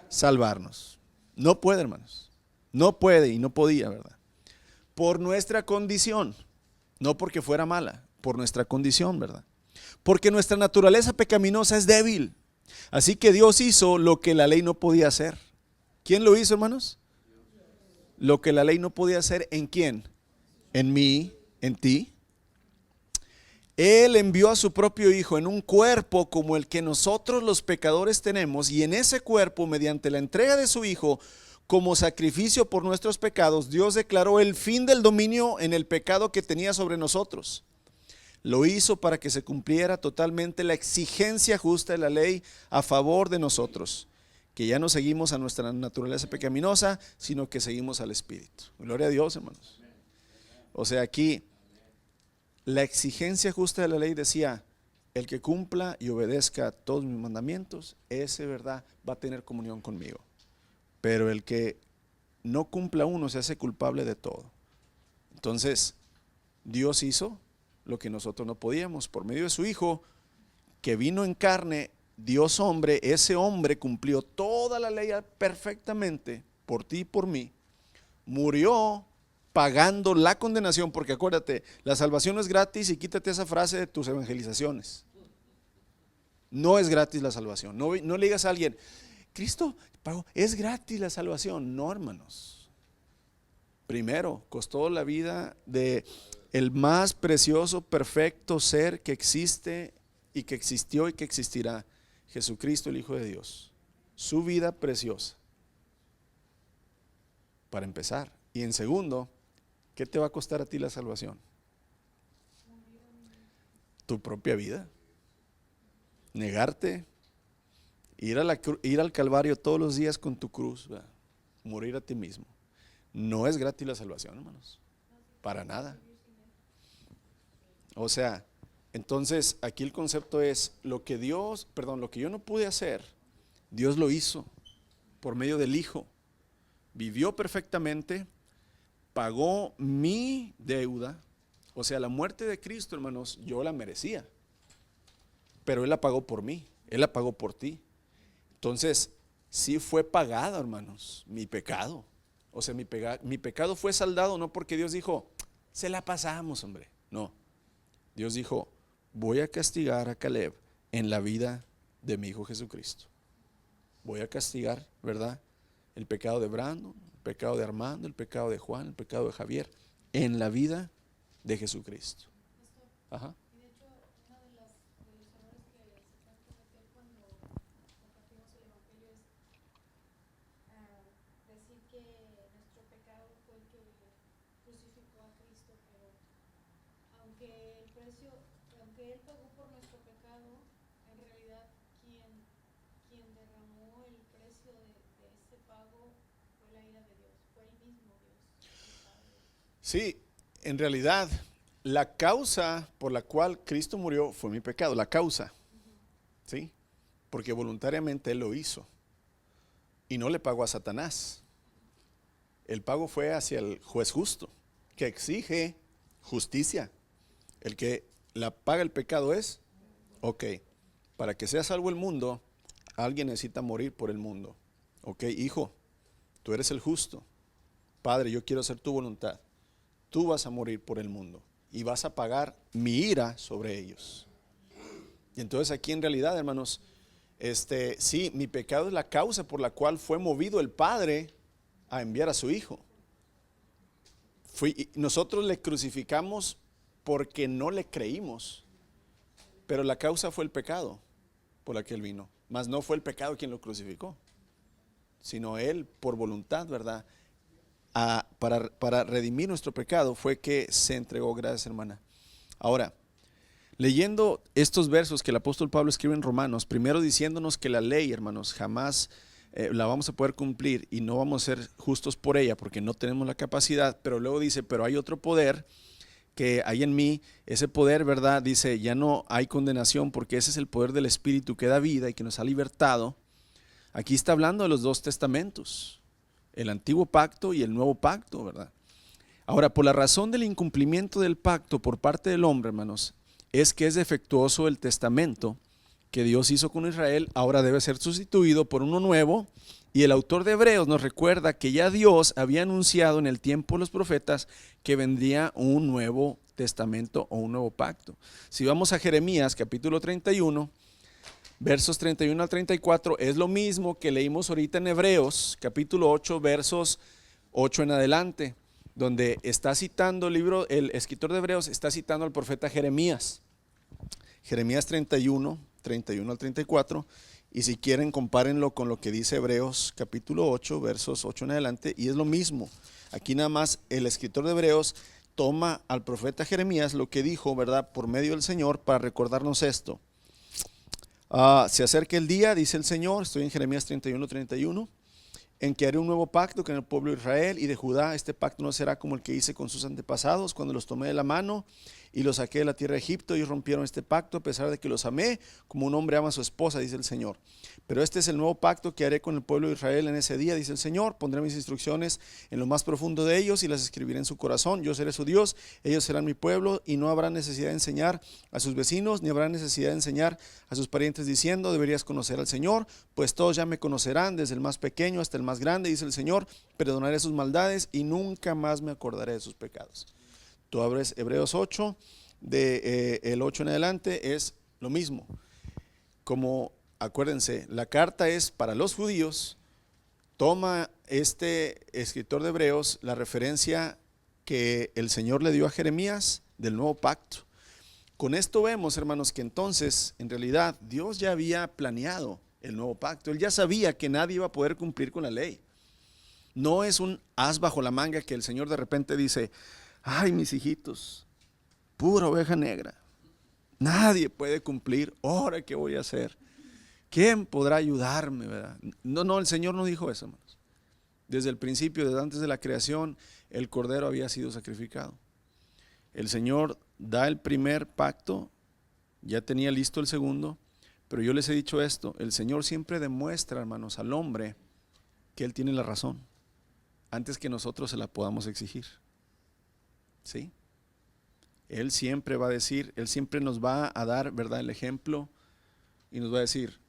A: salvarnos. No puede, hermanos. No puede y no podía, ¿verdad? Por nuestra condición. No porque fuera mala, por nuestra condición, ¿verdad? Porque nuestra naturaleza pecaminosa es débil. Así que Dios hizo lo que la ley no podía hacer. ¿Quién lo hizo, hermanos? Lo que la ley no podía hacer, ¿en quién? En mí, en ti. Él envió a su propio Hijo en un cuerpo como el que nosotros los pecadores tenemos, y en ese cuerpo, mediante la entrega de su Hijo como sacrificio por nuestros pecados, Dios declaró el fin del dominio en el pecado que tenía sobre nosotros. Lo hizo para que se cumpliera totalmente la exigencia justa de la ley a favor de nosotros, que ya no seguimos a nuestra naturaleza pecaminosa, sino que seguimos al Espíritu. Gloria a Dios, hermanos. O sea, aquí la exigencia justa de la ley decía: el que cumpla y obedezca todos mis mandamientos, ese, ¿verdad?, va a tener comunión conmigo. Pero el que no cumpla uno se hace culpable de todo. Entonces, Dios hizo lo que nosotros no podíamos por medio de su Hijo, que vino en carne, Dios hombre. Ese hombre cumplió toda la ley perfectamente por ti y por mí. Murió pagando la condenación, porque acuérdate, la salvación no es gratis, y quítate esa frase de tus evangelizaciones. No es gratis la salvación. No le digas a alguien: Cristo pagó, es gratis la salvación. No, hermanos. Primero, costó la vida de el más precioso, perfecto ser que existe y que existió y que existirá, Jesucristo, el Hijo de Dios. Su vida preciosa, para empezar. Y en segundo, ¿qué te va a costar a ti la salvación? Tu propia vida. Negarte, ir al Calvario todos los días con tu cruz, ¿verdad? Morir a ti mismo. No es gratis la salvación, hermanos, para nada. O sea, entonces aquí el concepto es: lo que yo no pude hacer, Dios lo hizo por medio del Hijo. Vivió perfectamente, pagó mi deuda. O sea, la muerte de Cristo, hermanos, yo la merecía, pero Él la pagó por mí, Él la pagó por ti. Entonces, sí fue pagado, hermanos, mi pecado. O sea, mi pecado fue saldado, no porque Dios dijo: se la pasamos, hombre. No, Dios dijo: voy a castigar a Caleb en la vida de mi Hijo Jesucristo. Voy a castigar, ¿verdad?, el pecado de Brandon, el pecado de Armando, el pecado de Juan, el pecado de Javier, en la vida de Jesucristo. Ajá.
B: Y de hecho, uno de los errores que se pueden cometer cuando compartimos el Evangelio es decir que nuestro pecado fue el que crucificó a Cristo, pero aunque Él pagó por nuestro pecado, en realidad quien derramó el precio de ese pago fue la ira de Dios, fue el mismo Dios, el Padre.
A: Sí, en realidad la causa por la cual Cristo murió fue mi pecado, la causa. ¿Sí? Porque voluntariamente Él lo hizo y no le pagó a Satanás. El pago fue hacia el juez justo, que exige justicia. El que la paga el pecado es: ok, para que sea salvo el mundo, alguien necesita morir por el mundo. Ok, hijo, tú eres el justo. Padre, yo quiero hacer tu voluntad. Tú vas a morir por el mundo y vas a pagar mi ira sobre ellos. Y entonces aquí en realidad, hermanos, sí, mi pecado es la causa por la cual fue movido el Padre a enviar a su Hijo. Nosotros le crucificamos porque no le creímos, pero la causa fue el pecado por la que Él vino, mas no fue el pecado quien lo crucificó. sino Él por voluntad, ¿verdad? Para redimir nuestro pecado fue que se entregó. Gracias, hermana. Ahora, leyendo estos versos que el apóstol Pablo escribe en Romanos, primero diciéndonos que la ley, hermanos, jamás la vamos a poder cumplir y no vamos a ser justos por ella porque no tenemos la capacidad, pero luego dice, pero hay otro poder que hay en mí, ese poder, ¿verdad? Dice, ya no hay condenación porque ese es el poder del Espíritu que da vida y que nos ha libertado. Aquí está hablando de los dos testamentos, el antiguo pacto y el nuevo pacto, ¿verdad? Ahora, por la razón del incumplimiento del pacto por parte del hombre, hermanos, es que es defectuoso el testamento que Dios hizo con Israel, ahora debe ser sustituido por uno nuevo. Y el autor de Hebreos nos recuerda que ya Dios había anunciado en el tiempo de los profetas que vendría un nuevo testamento o un nuevo pacto. Si vamos a Jeremías capítulo 31, versos 31 al 34, es lo mismo que leímos ahorita en Hebreos capítulo 8, versos 8 en adelante, donde está citando el escritor de Hebreos está citando al profeta Jeremías. Jeremías 31 al 34, y si quieren compárenlo con lo que dice Hebreos capítulo 8, versos 8 en adelante, y es lo mismo. Aquí nada más el escritor de Hebreos toma al profeta Jeremías lo que dijo, ¿verdad?, por medio del Señor para recordarnos esto. Se acerca el día, dice el Señor, estoy en Jeremías 31, en que haré un nuevo pacto con el pueblo de Israel y de Judá. Este pacto no será como el que hice con sus antepasados cuando los tomé de la mano y los saqué de la tierra de Egipto. Ellos rompieron este pacto a pesar de que los amé como un hombre ama a su esposa, dice el Señor. Pero este es el nuevo pacto que haré con el pueblo de Israel en ese día, dice el Señor. Pondré mis instrucciones en lo más profundo de ellos y las escribiré en su corazón. Yo seré su Dios, ellos serán mi pueblo, y no habrá necesidad de enseñar a sus vecinos, ni habrá necesidad de enseñar a sus parientes diciendo, deberías conocer al Señor, pues todos ya me conocerán, desde el más pequeño hasta el más grande, dice el Señor. Perdonaré sus maldades y nunca más me acordaré de sus pecados. Tú abres Hebreos 8, el 8 en adelante es lo mismo. Como acuérdense, la carta es para los judíos. Toma este escritor de Hebreos la referencia que el Señor le dio a Jeremías del nuevo pacto. Con esto vemos, hermanos, que entonces en realidad Dios ya había planeado el nuevo pacto. Él ya sabía que nadie iba a poder cumplir con la ley. No es un as bajo la manga que el Señor de repente dice, ay, mis hijitos, pura oveja negra, nadie puede cumplir, ahora qué voy a hacer, ¿quién podrá ayudarme? ¿Verdad? No, el Señor no dijo eso, hermanos. Desde el principio, desde antes de la creación, el cordero había sido sacrificado. El Señor da el primer pacto, ya tenía listo el segundo, pero yo les he dicho esto, el Señor siempre demuestra, hermanos, al hombre que Él tiene la razón, antes que nosotros se la podamos exigir. ¿Sí? Él siempre va a decir, Él siempre nos va a dar, ¿verdad?, el ejemplo, y nos va a decir,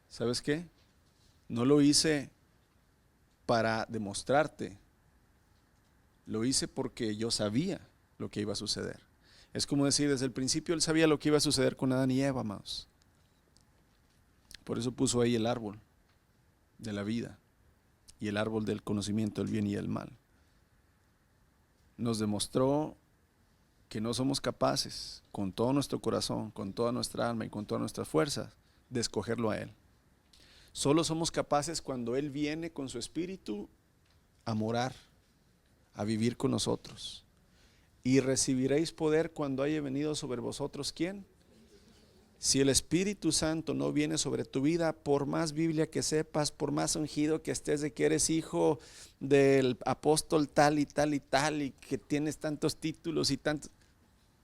A: ¿sabes qué? No lo hice para demostrarte, lo hice porque yo sabía lo que iba a suceder. Es como decir, desde el principio Él sabía lo que iba a suceder con Adán y Eva, amados. Por eso puso ahí el árbol de la vida y el árbol del conocimiento del bien y el mal. Nos demostró que no somos capaces, con todo nuestro corazón, con toda nuestra alma y con todas nuestras fuerzas, de escogerlo a Él. Solo somos capaces cuando Él viene con su Espíritu a morar, a vivir con nosotros. Y recibiréis poder cuando haya venido sobre vosotros, ¿quién? Si el Espíritu Santo no viene sobre tu vida, por más Biblia que sepas, por más ungido que estés de que eres hijo del apóstol tal y tal y tal, y que tienes tantos títulos y tantos,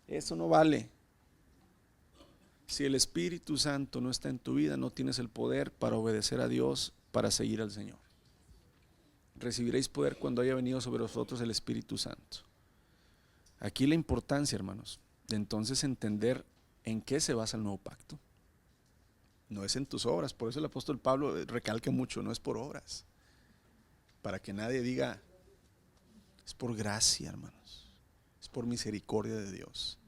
A: eso no vale. Si el Espíritu Santo no está en tu vida, no tienes el poder para obedecer a Dios, para seguir al Señor. Recibiréis poder cuando haya venido sobre vosotros el Espíritu Santo. Aquí la importancia, hermanos, de entonces entender en qué se basa el nuevo pacto. No es en tus obras, por eso el apóstol Pablo recalca mucho, no es por obras, para que nadie diga, es por gracia, hermanos, es por misericordia de Dios.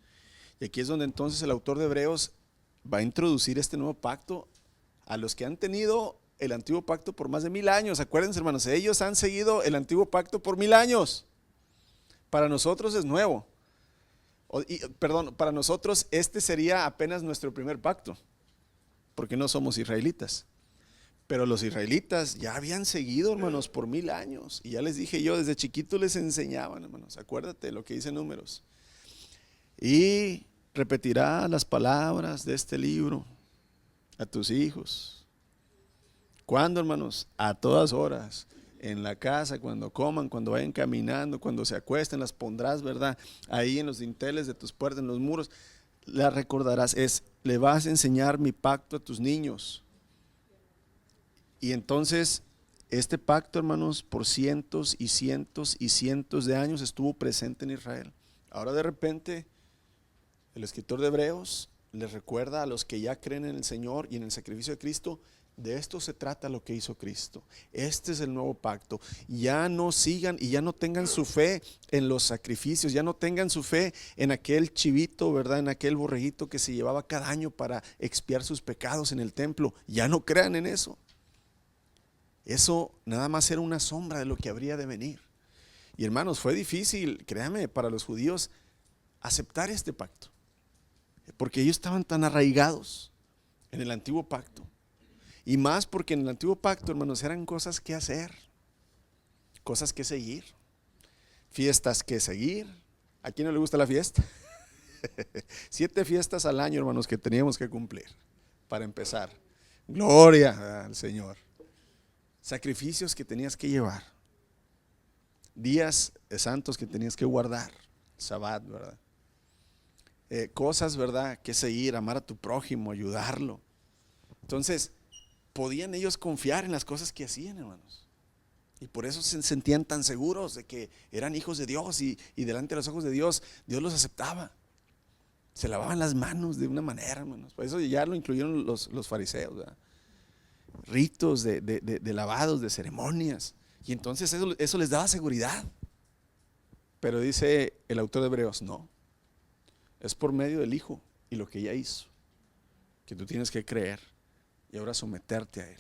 A: Y aquí es donde entonces el autor de Hebreos va a introducir este nuevo pacto a los que han tenido el antiguo pacto por más de 1000 años. Acuérdense, hermanos, ellos han seguido el antiguo pacto por 1000 años. Para nosotros es nuevo. Para nosotros este sería apenas nuestro primer pacto, porque no somos israelitas. Pero los israelitas ya habían seguido, hermanos, por 1000 años. Y ya les dije yo, desde chiquito les enseñaban, hermanos. Acuérdate lo que dice Números. Y repetirá las palabras de este libro a tus hijos. ¿Cuándo, hermanos? A todas horas. En la casa, cuando coman, cuando vayan caminando, cuando se acuesten, las pondrás, ¿verdad? Ahí en los dinteles de tus puertas, en los muros. Las recordarás. Le vas a enseñar mi pacto a tus niños. Y entonces este pacto, hermanos, por cientos y cientos y cientos de años estuvo presente en Israel. Ahora de repente el escritor de Hebreos les recuerda a los que ya creen en el Señor y en el sacrificio de Cristo, de esto se trata lo que hizo Cristo. Este es el nuevo pacto. Ya no sigan y ya no tengan su fe en los sacrificios, ya no tengan su fe en aquel chivito, ¿verdad? En aquel borreguito que se llevaba cada año para expiar sus pecados en el templo. Ya no crean en eso. Eso nada más era una sombra de lo que habría de venir. Y hermanos, fue difícil, créame, para los judíos aceptar este pacto, porque ellos estaban tan arraigados en el antiguo pacto. Y más porque en el antiguo pacto, hermanos, eran cosas que hacer, cosas que seguir, fiestas que seguir. ¿A quién no le gusta la fiesta? 7 fiestas al año, hermanos, que teníamos que cumplir para empezar. Gloria al Señor. Sacrificios que tenías que llevar, días santos que tenías que guardar, Sabbat, ¿verdad? Cosas, ¿verdad? Que seguir, amar a tu prójimo, ayudarlo. Entonces, podían ellos confiar en las cosas que hacían, hermanos. Y por eso se sentían tan seguros de que eran hijos de Dios y delante de los ojos de Dios, Dios los aceptaba. Se lavaban las manos de una manera, hermanos. Por eso ya lo incluyeron los fariseos, ¿verdad? Ritos de lavados, de ceremonias. Y entonces eso les daba seguridad. Pero dice el autor de Hebreos, no, es por medio del Hijo y lo que ella hizo, que tú tienes que creer y ahora someterte a Él.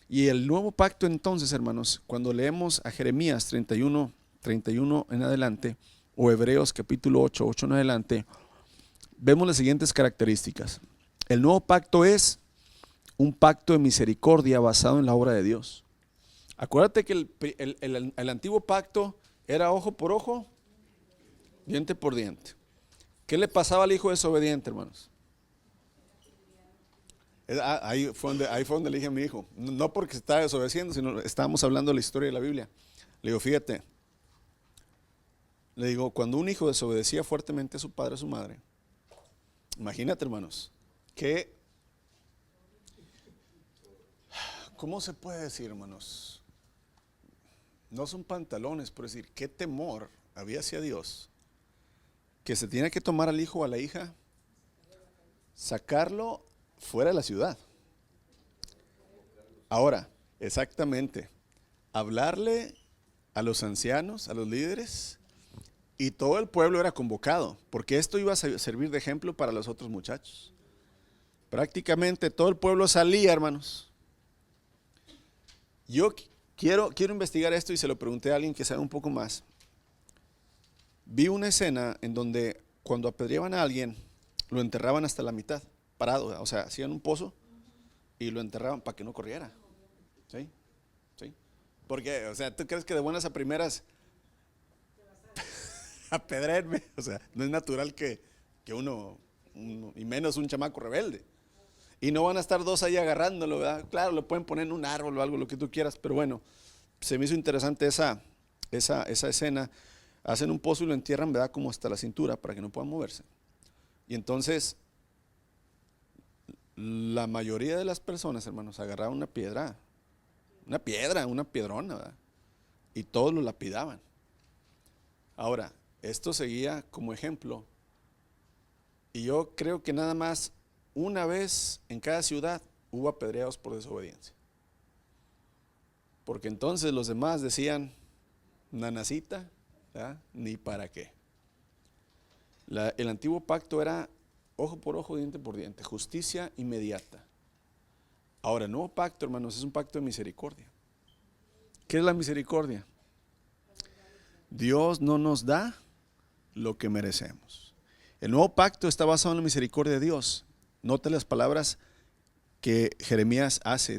A: Y el nuevo pacto entonces, hermanos, cuando leemos a Jeremías 31 en adelante, o Hebreos capítulo 8 en adelante, vemos las siguientes características. El nuevo pacto es un pacto de misericordia basado en la obra de Dios. Acuérdate que el antiguo pacto era ojo por ojo, diente por diente. ¿Qué le pasaba al hijo desobediente, hermanos? Ahí fue donde le dije a mi hijo, no porque estaba desobedeciendo, sino estábamos hablando de la historia de la Biblia. Le digo, fíjate, le digo, cuando un hijo desobedecía fuertemente a su padre o a su madre, imagínate, hermanos, ¿cómo se puede decir, hermanos? No son pantalones, por decir, qué temor había hacia Dios, que se tiene que tomar al hijo o a la hija, sacarlo fuera de la ciudad. Ahora, exactamente, hablarle a los ancianos, a los líderes, y todo el pueblo era convocado, porque esto iba a servir de ejemplo para los otros muchachos. Prácticamente todo el pueblo salía, hermanos. Yo quiero investigar esto y se lo pregunté a alguien que sabe un poco más. Vi una escena en donde cuando apedreaban a alguien, lo enterraban hasta la mitad, parado, o sea, hacían un pozo y lo enterraban para que no corriera. ¿Sí? ¿Sí? Porque, o sea, ¿tú crees que de buenas a primeras apedrearme? O sea, no es natural que uno, y menos un chamaco rebelde. Y no van a estar 2 ahí agarrándolo, ¿verdad? Claro, lo pueden poner en un árbol o algo, lo que tú quieras, pero bueno, se me hizo interesante esa escena. Hacen un pozo y lo entierran, ¿verdad? Como hasta la cintura para que no puedan moverse. Y entonces, la mayoría de las personas, hermanos, agarraban una piedrona, ¿verdad? Y todos lo lapidaban. Ahora, esto seguía como ejemplo. Y yo creo que nada más una vez en cada ciudad hubo apedreados por desobediencia. Porque entonces los demás decían, nanacita, ¿verdad? Ni para qué. El antiguo pacto era ojo por ojo, diente por diente, justicia inmediata. Ahora, el nuevo pacto, hermanos, es un pacto de misericordia. ¿Qué es la misericordia? Dios no nos da lo que merecemos. El nuevo pacto está basado en la misericordia de Dios. Note las palabras que Jeremías hace.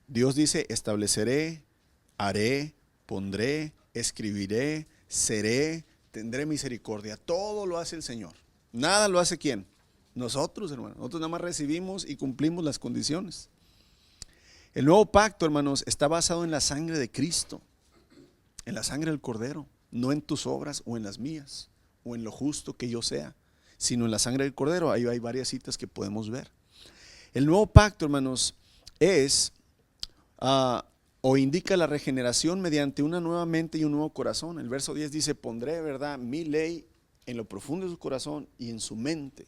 A: Dios dice, estableceré, haré, pondré, escribiré, seré, tendré misericordia. Todo lo hace el Señor. Nada lo hace ¿quién? Nosotros, hermanos. Nosotros nada más recibimos y cumplimos las condiciones. El nuevo pacto, hermanos, está basado en la sangre de Cristo, en la sangre del Cordero, no en tus obras o en las mías, o en lo justo que yo sea, sino en la sangre del Cordero. Ahí hay varias citas que podemos ver. El nuevo pacto, hermanos, es o indica la regeneración mediante una nueva mente y un nuevo corazón. El verso 10 dice, pondré, ¿verdad?, mi ley en lo profundo de su corazón y en su mente.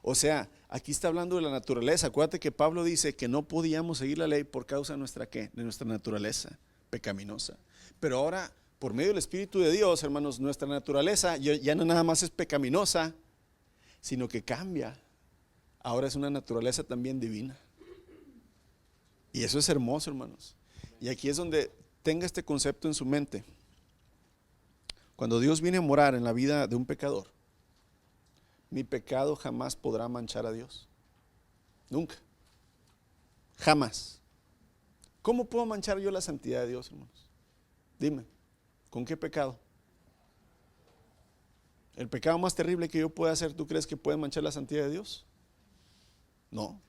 A: O sea, aquí está hablando de la naturaleza. Acuérdate que Pablo dice que no podíamos seguir la ley por causa de nuestra ¿qué? De nuestra naturaleza pecaminosa. Pero ahora, por medio del Espíritu de Dios, hermanos, nuestra naturaleza ya no nada más es pecaminosa, sino que cambia. Ahora es una naturaleza también divina. Y eso es hermoso, hermanos. Y aquí es donde tenga este concepto en su mente. Cuando Dios viene a morar en la vida de un pecador, mi pecado jamás podrá manchar a Dios. Nunca. Jamás. ¿Cómo puedo manchar yo la santidad de Dios, hermanos? Dime, ¿con qué pecado? ¿El pecado más terrible que yo pueda hacer, tú crees que puede manchar la santidad de Dios? No.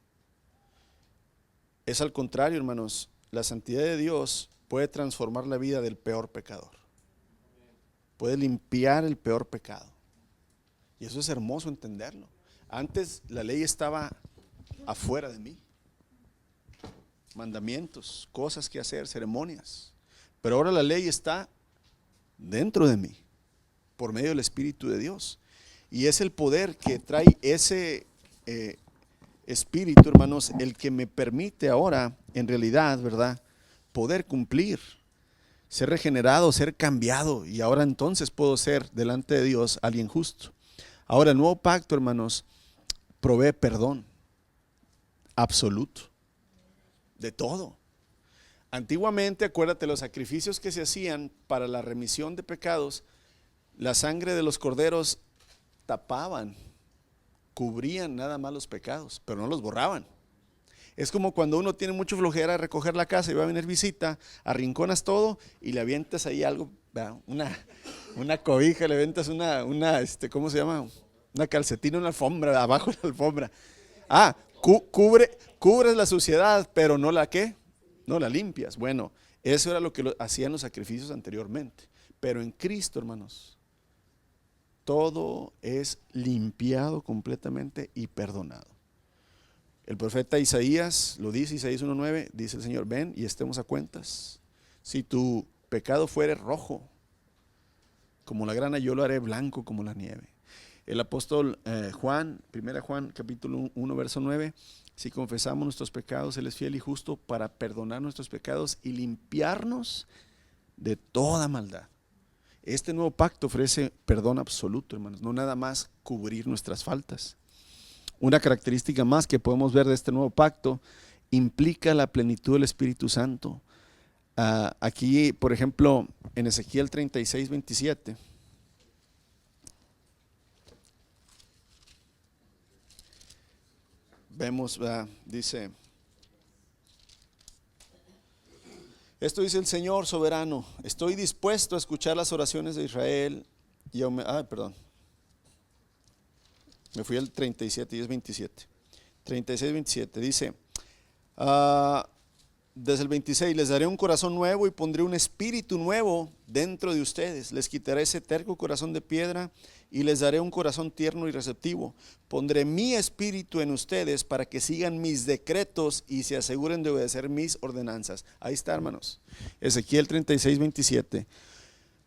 A: Es al contrario, hermanos. La santidad de Dios puede transformar la vida del peor pecador. Puede limpiar el peor pecado. Y eso es hermoso entenderlo. Antes la ley estaba afuera de mí. Mandamientos, cosas que hacer, ceremonias. Pero ahora la ley está dentro de mí, por medio del Espíritu de Dios. Y es el poder que trae ese Espíritu, hermanos, el que me permite ahora, en realidad, ¿verdad?, poder cumplir, ser regenerado, ser cambiado. Y ahora entonces puedo ser delante de Dios alguien justo. Ahora el nuevo pacto, hermanos, provee perdón absoluto de todo. Antiguamente, acuérdate, los sacrificios que se hacían para la remisión de pecados, la sangre de los corderos tapaban, cubrían nada más los pecados, pero no los borraban. Es como cuando uno tiene mucha flojera de recoger la casa y va a venir visita, arrinconas todo y le avientas ahí algo, una cobija, le avientas ¿cómo se llama? Una calcetina, una alfombra, abajo de la alfombra. Cubres la suciedad, pero no la ¿qué? No la limpias. Bueno, eso era lo que hacían los sacrificios anteriormente. Pero en Cristo, hermanos, todo es limpiado completamente y perdonado. El profeta Isaías lo dice, Isaías 1:9, dice el Señor, ven y estemos a cuentas. Si tu pecado fuere rojo como la grana, yo lo haré blanco como la nieve. El apóstol Juan, 1 Juan capítulo 1 verso 9, si confesamos nuestros pecados, Él es fiel y justo para perdonar nuestros pecados y limpiarnos de toda maldad. Este nuevo pacto ofrece perdón absoluto, hermanos, no nada más cubrir nuestras faltas. Una característica más que podemos ver de este nuevo pacto implica la plenitud del Espíritu Santo. Aquí, por ejemplo, en Ezequiel 36:27. Vemos, dice, esto dice el Señor soberano, estoy dispuesto a escuchar las oraciones de Israel y me fui al 37 y es 27. 36:27 dice, desde el 26, les daré un corazón nuevo y pondré un espíritu nuevo dentro de ustedes. Les quitaré ese terco corazón de piedra y les daré un corazón tierno y receptivo. Pondré mi espíritu en ustedes para que sigan mis decretos y se aseguren de obedecer mis ordenanzas. Ahí está, hermanos. Ezequiel 36:27.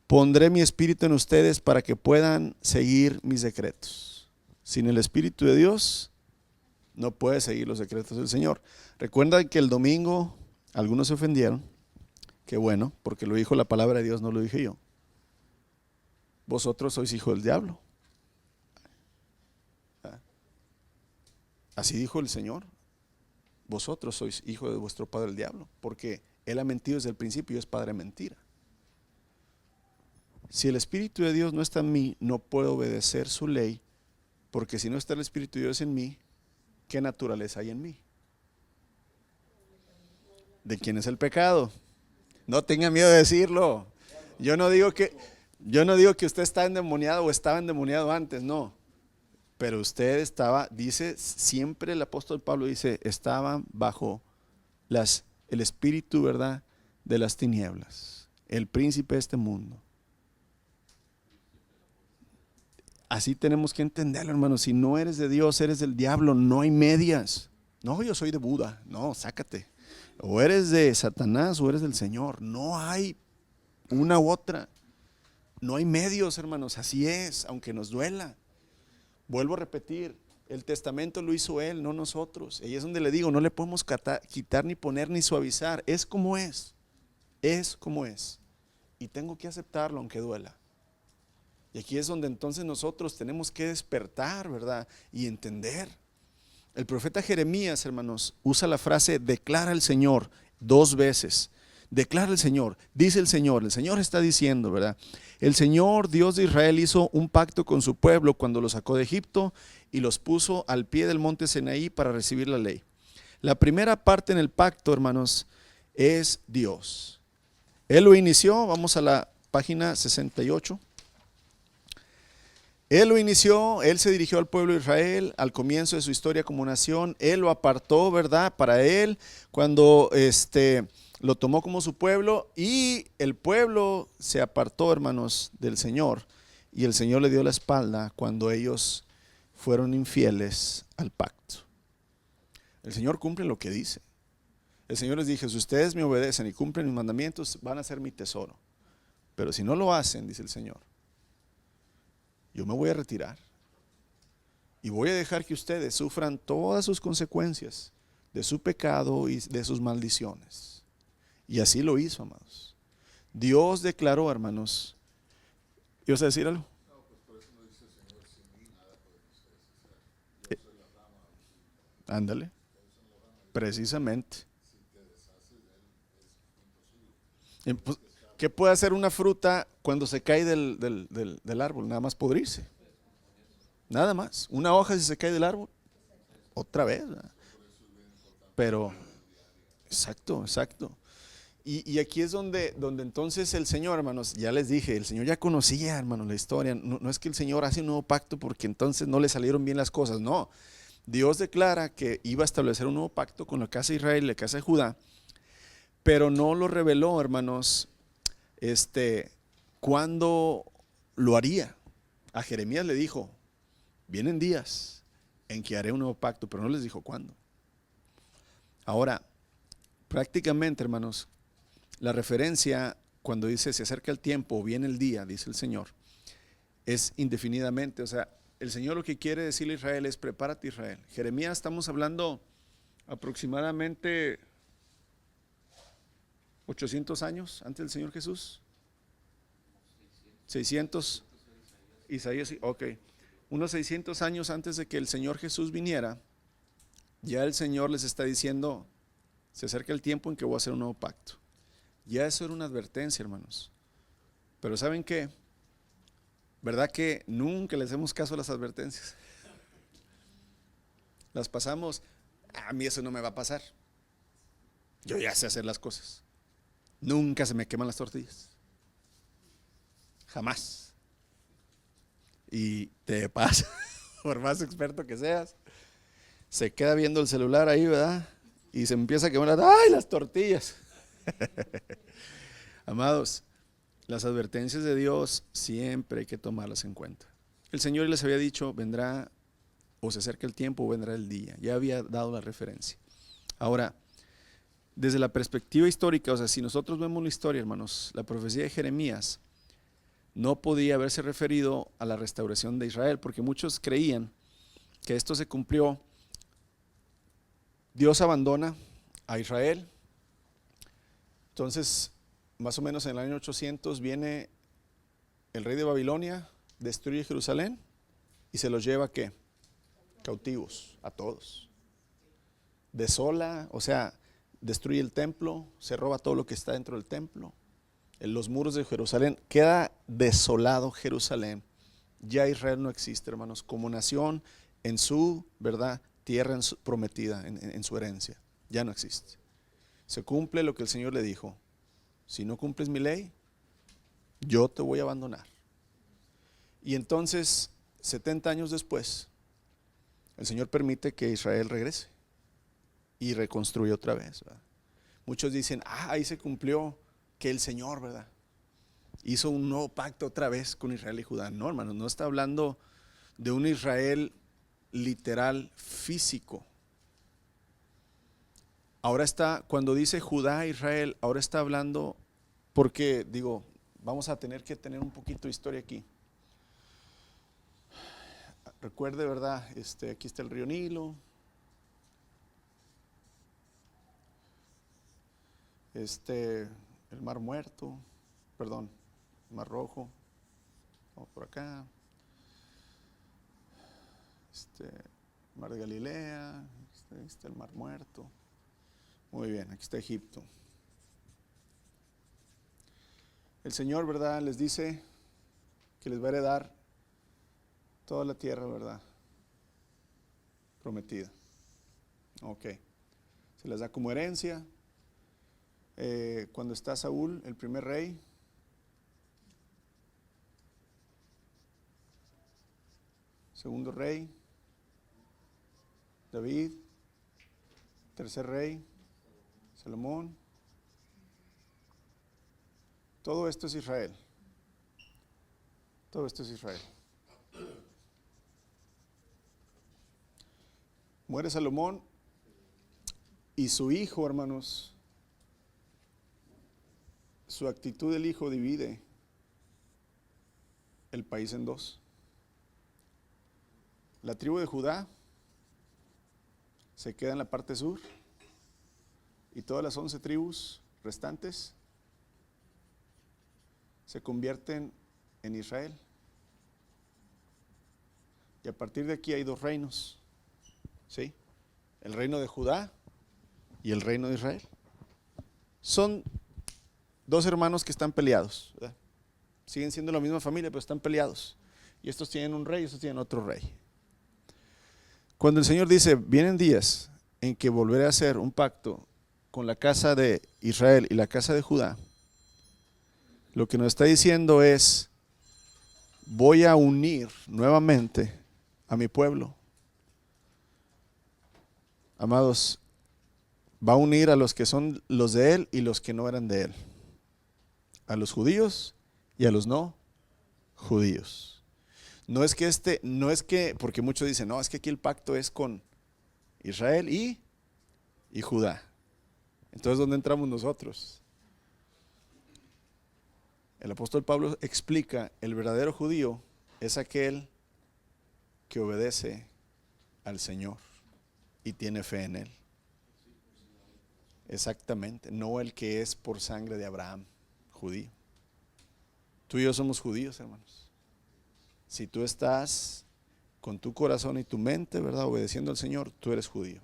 A: Pondré mi espíritu en ustedes para que puedan seguir mis decretos. Sin el Espíritu de Dios no puede seguir los decretos del Señor. Recuerda que el domingo algunos se ofendieron. Qué bueno, porque lo dijo la palabra de Dios, no lo dije yo. Vosotros sois hijos del diablo. Así dijo el Señor. Vosotros sois hijos de vuestro padre el diablo, porque él ha mentido desde el principio y es padre de mentira. Si el Espíritu de Dios no está en mí, no puedo obedecer su ley, porque si no está el Espíritu de Dios en mí, ¿qué naturaleza hay en mí? ¿De quién es el pecado? No tenga miedo de decirlo. Yo no digo que usted está endemoniado o estaba endemoniado antes, no. Pero usted estaba, dice, siempre el apóstol Pablo dice, estaba bajo el espíritu, ¿verdad?, de las tinieblas, el príncipe de este mundo. Así tenemos que entenderlo, hermanos. Si no eres de Dios, eres del diablo, no hay medias. No, yo soy de Buda, no, sácate. O eres de Satanás o eres del Señor. No hay una u otra. No hay medios, hermanos, así es, aunque nos duela. Vuelvo a repetir, el testamento lo hizo Él, no nosotros. Y es donde le digo, no le podemos quitar ni poner ni suavizar. Es como es como es. Y tengo que aceptarlo aunque duela. Y aquí es donde entonces nosotros tenemos que despertar, ¿verdad? Y entender. El profeta Jeremías, hermanos, usa la frase declara el Señor 2 veces. Declara el Señor, dice el Señor está diciendo, ¿verdad? El Señor, Dios de Israel, hizo un pacto con su pueblo cuando los sacó de Egipto y los puso al pie del monte Sinaí para recibir la ley. La primera parte en el pacto, hermanos, es Dios. Él lo inició, vamos a la página 68. Él lo inició, Él se dirigió al pueblo de Israel al comienzo de su historia como nación. Él lo apartó, ¿verdad?, para Él cuando lo tomó como su pueblo, y el pueblo se apartó, hermanos, del Señor, y el Señor le dio la espalda cuando ellos fueron infieles al pacto. El Señor cumple lo que dice. El Señor les dijo, si ustedes me obedecen y cumplen mis mandamientos, van a ser mi tesoro. Pero si no lo hacen, dice el Señor, yo me voy a retirar y voy a dejar que ustedes sufran todas sus consecuencias de su pecado y de sus maldiciones. Y así lo hizo, amados. Dios declaró, hermanos. ¿Ibas a decir algo? Ándale, precisamente. Pues, ¿qué puede hacer una fruta cuando se cae del árbol? Nada más podrirse. Nada más. Una hoja, si se cae del árbol, otra vez, ¿verdad? Pero, exacto. Y aquí es donde entonces el Señor, hermanos, ya les dije, el Señor ya conocía, hermanos, la historia. No es que el Señor hace un nuevo pacto porque entonces no le salieron bien las cosas. No, Dios declara que iba a establecer un nuevo pacto con la casa de Israel y la casa de Judá, pero no lo reveló, hermanos, cuándo lo haría. A Jeremías le dijo, vienen días en que haré un nuevo pacto, pero no les dijo cuándo. Ahora, prácticamente, hermanos, la referencia cuando dice se acerca el tiempo o viene el día, dice el Señor, es indefinidamente. O sea, el Señor lo que quiere decirle a Israel es prepárate, Israel. Jeremías, estamos hablando aproximadamente 800 años antes del Señor Jesús. 600. Isaías, ok. Unos 600 años antes de que el Señor Jesús viniera, ya el Señor les está diciendo, se acerca el tiempo en que voy a hacer un nuevo pacto. Ya eso era una advertencia, hermanos. Pero ¿saben qué? ¿Verdad que nunca le hacemos caso a las advertencias? Las pasamos, a mí eso no me va a pasar. Yo ya sé hacer las cosas. Nunca se me queman las tortillas. Jamás. Y te pasa, por más experto que seas, se queda viendo el celular ahí, ¿verdad? Y se empieza a quemar, ¡ay, las tortillas! Amados, las advertencias de Dios siempre hay que tomarlas en cuenta. El Señor les había dicho, vendrá o se acerca el tiempo o vendrá el día. Ya había dado la referencia. Ahora, desde la perspectiva histórica, o sea, si nosotros vemos la historia, hermanos, la profecía de Jeremías no podía haberse referido a la restauración de Israel, porque muchos creían que esto se cumplió. Dios abandona a Israel. Entonces, más o menos en el año 800 viene el rey de Babilonia, destruye Jerusalén y se los lleva, ¿qué? Cautivos, a todos. Desola, o sea, destruye el templo, se roba todo lo que está dentro del templo. En los muros de Jerusalén, queda desolado Jerusalén. Ya Israel no existe, hermanos, como nación en su, ¿verdad?, tierra prometida en su herencia. Ya no existe. Se cumple lo que el Señor le dijo: si no cumples mi ley, yo te voy a abandonar. Y entonces, 70 años después, el Señor permite que Israel regrese y reconstruye otra vez, ¿verdad? Muchos dicen, ahí se cumplió que el Señor, ¿verdad?, hizo un nuevo pacto otra vez con Israel y Judá. No, hermanos, no está hablando de un Israel literal físico. Ahora está, cuando dice Judá e Israel, ahora está hablando, porque digo, vamos a tener que tener un poquito de historia aquí. Recuerde, ¿verdad? Aquí está el río Nilo. El Mar Muerto, perdón, Mar Rojo. Vamos por acá. Mar de Galilea. Aquí está el Mar Muerto. Muy bien, aquí está Egipto. El Señor, ¿verdad?, les dice que les va a heredar toda la tierra, ¿verdad?, prometida. Ok. Se les da como herencia. Cuando está Saúl, el primer rey, segundo rey, David, tercer rey, Salomón. Todo esto es Israel. Todo esto es Israel. Muere Salomón y su hijo, hermanos, su actitud del hijo divide el país en dos. La tribu de Judá se queda en la parte sur y todas las 11 tribus restantes se convierten en Israel. Y a partir de aquí hay dos reinos, ¿sí? El reino de Judá y el reino de Israel. Son dos hermanos que están peleados, ¿verdad? Siguen siendo la misma familia, pero están peleados. Y estos tienen un rey y estos tienen otro rey. Cuando el Señor dice, vienen días en que volveré a hacer un pacto con la casa de Israel y la casa de Judá, lo que nos está diciendo es, voy a unir nuevamente a mi pueblo. Amados, va a unir a los que son los de Él y los que no eran de Él. A los judíos y a los no judíos. No es que, porque muchos dicen, no, es que aquí el pacto es con Israel y Judá. Entonces, ¿dónde entramos nosotros? El apóstol Pablo explica, el verdadero judío es aquel que obedece al Señor y tiene fe en Él. Exactamente, no el que es por sangre de Abraham, judío. Tú y yo somos judíos, hermanos. Si tú estás con tu corazón y tu mente, ¿verdad?, obedeciendo al Señor, tú eres judío.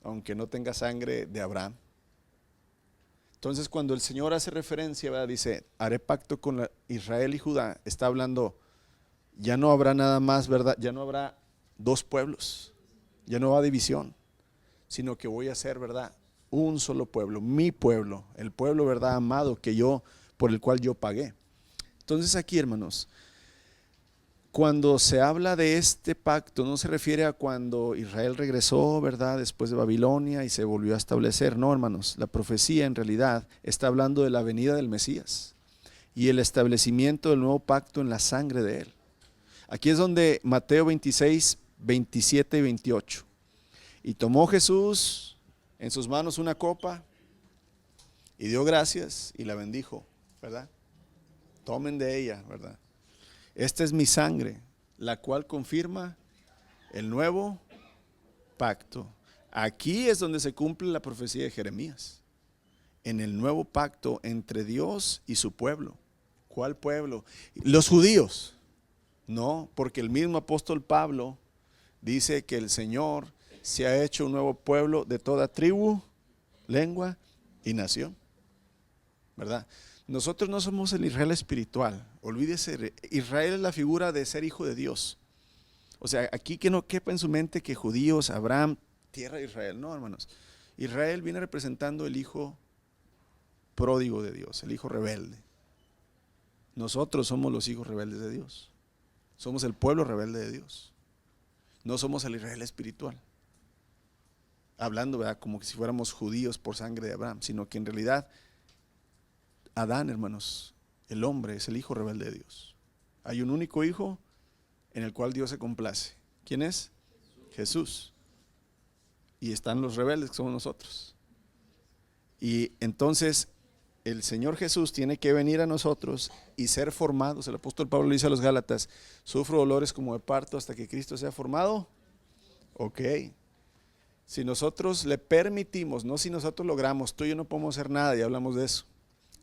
A: Aunque no tengas sangre de Abraham. Entonces, cuando el Señor hace referencia, ¿verdad?, dice, haré pacto con Israel y Judá, está hablando, ya no habrá nada más, ¿verdad? Ya no habrá dos pueblos, ya no habrá división, sino que voy a ser, ¿verdad?, un solo pueblo, mi pueblo, el pueblo, ¿verdad?, amado, por el cual yo pagué. Entonces aquí, hermanos, cuando se habla de este pacto, no se refiere a cuando Israel regresó, ¿verdad?, después de Babilonia y se volvió a establecer. No, hermanos, la profecía en realidad está hablando de la venida del Mesías y el establecimiento del nuevo pacto en la sangre de Él. Aquí es donde Mateo 26, 27 y 28. Y tomó Jesús en sus manos una copa y dio gracias y la bendijo, ¿verdad? Tomen de ella, ¿verdad? Esta es mi sangre, la cual confirma el nuevo pacto. Aquí es donde se cumple la profecía de Jeremías, en el nuevo pacto entre Dios y su pueblo. ¿Cuál pueblo? Los judíos. No, porque el mismo apóstol Pablo dice que el Señor se ha hecho un nuevo pueblo de toda tribu, lengua y nación, ¿verdad? Nosotros no somos el Israel espiritual. Olvídese, Israel es la figura de ser hijo de Dios. O sea, aquí que no quepa en su mente que judíos, Abraham, tierra de Israel. No, hermanos. Israel viene representando el hijo pródigo de Dios, el hijo rebelde. Nosotros somos los hijos rebeldes de Dios. Somos el pueblo rebelde de Dios. No somos el Israel espiritual. Hablando, ¿verdad?, como que si fuéramos judíos por sangre de Abraham, sino que en realidad Adán, hermanos, el hombre es el hijo rebelde de Dios. Hay un único hijo en el cual Dios se complace. ¿Quién es? Jesús. Y están los rebeldes que somos nosotros. Y entonces el Señor Jesús tiene que venir a nosotros y ser formados. El apóstol Pablo le dice a los Gálatas: sufro dolores como de parto hasta que Cristo sea formado. Ok. Si nosotros le permitimos, no si nosotros logramos, tú y yo no podemos hacer nada, ya hablamos de eso.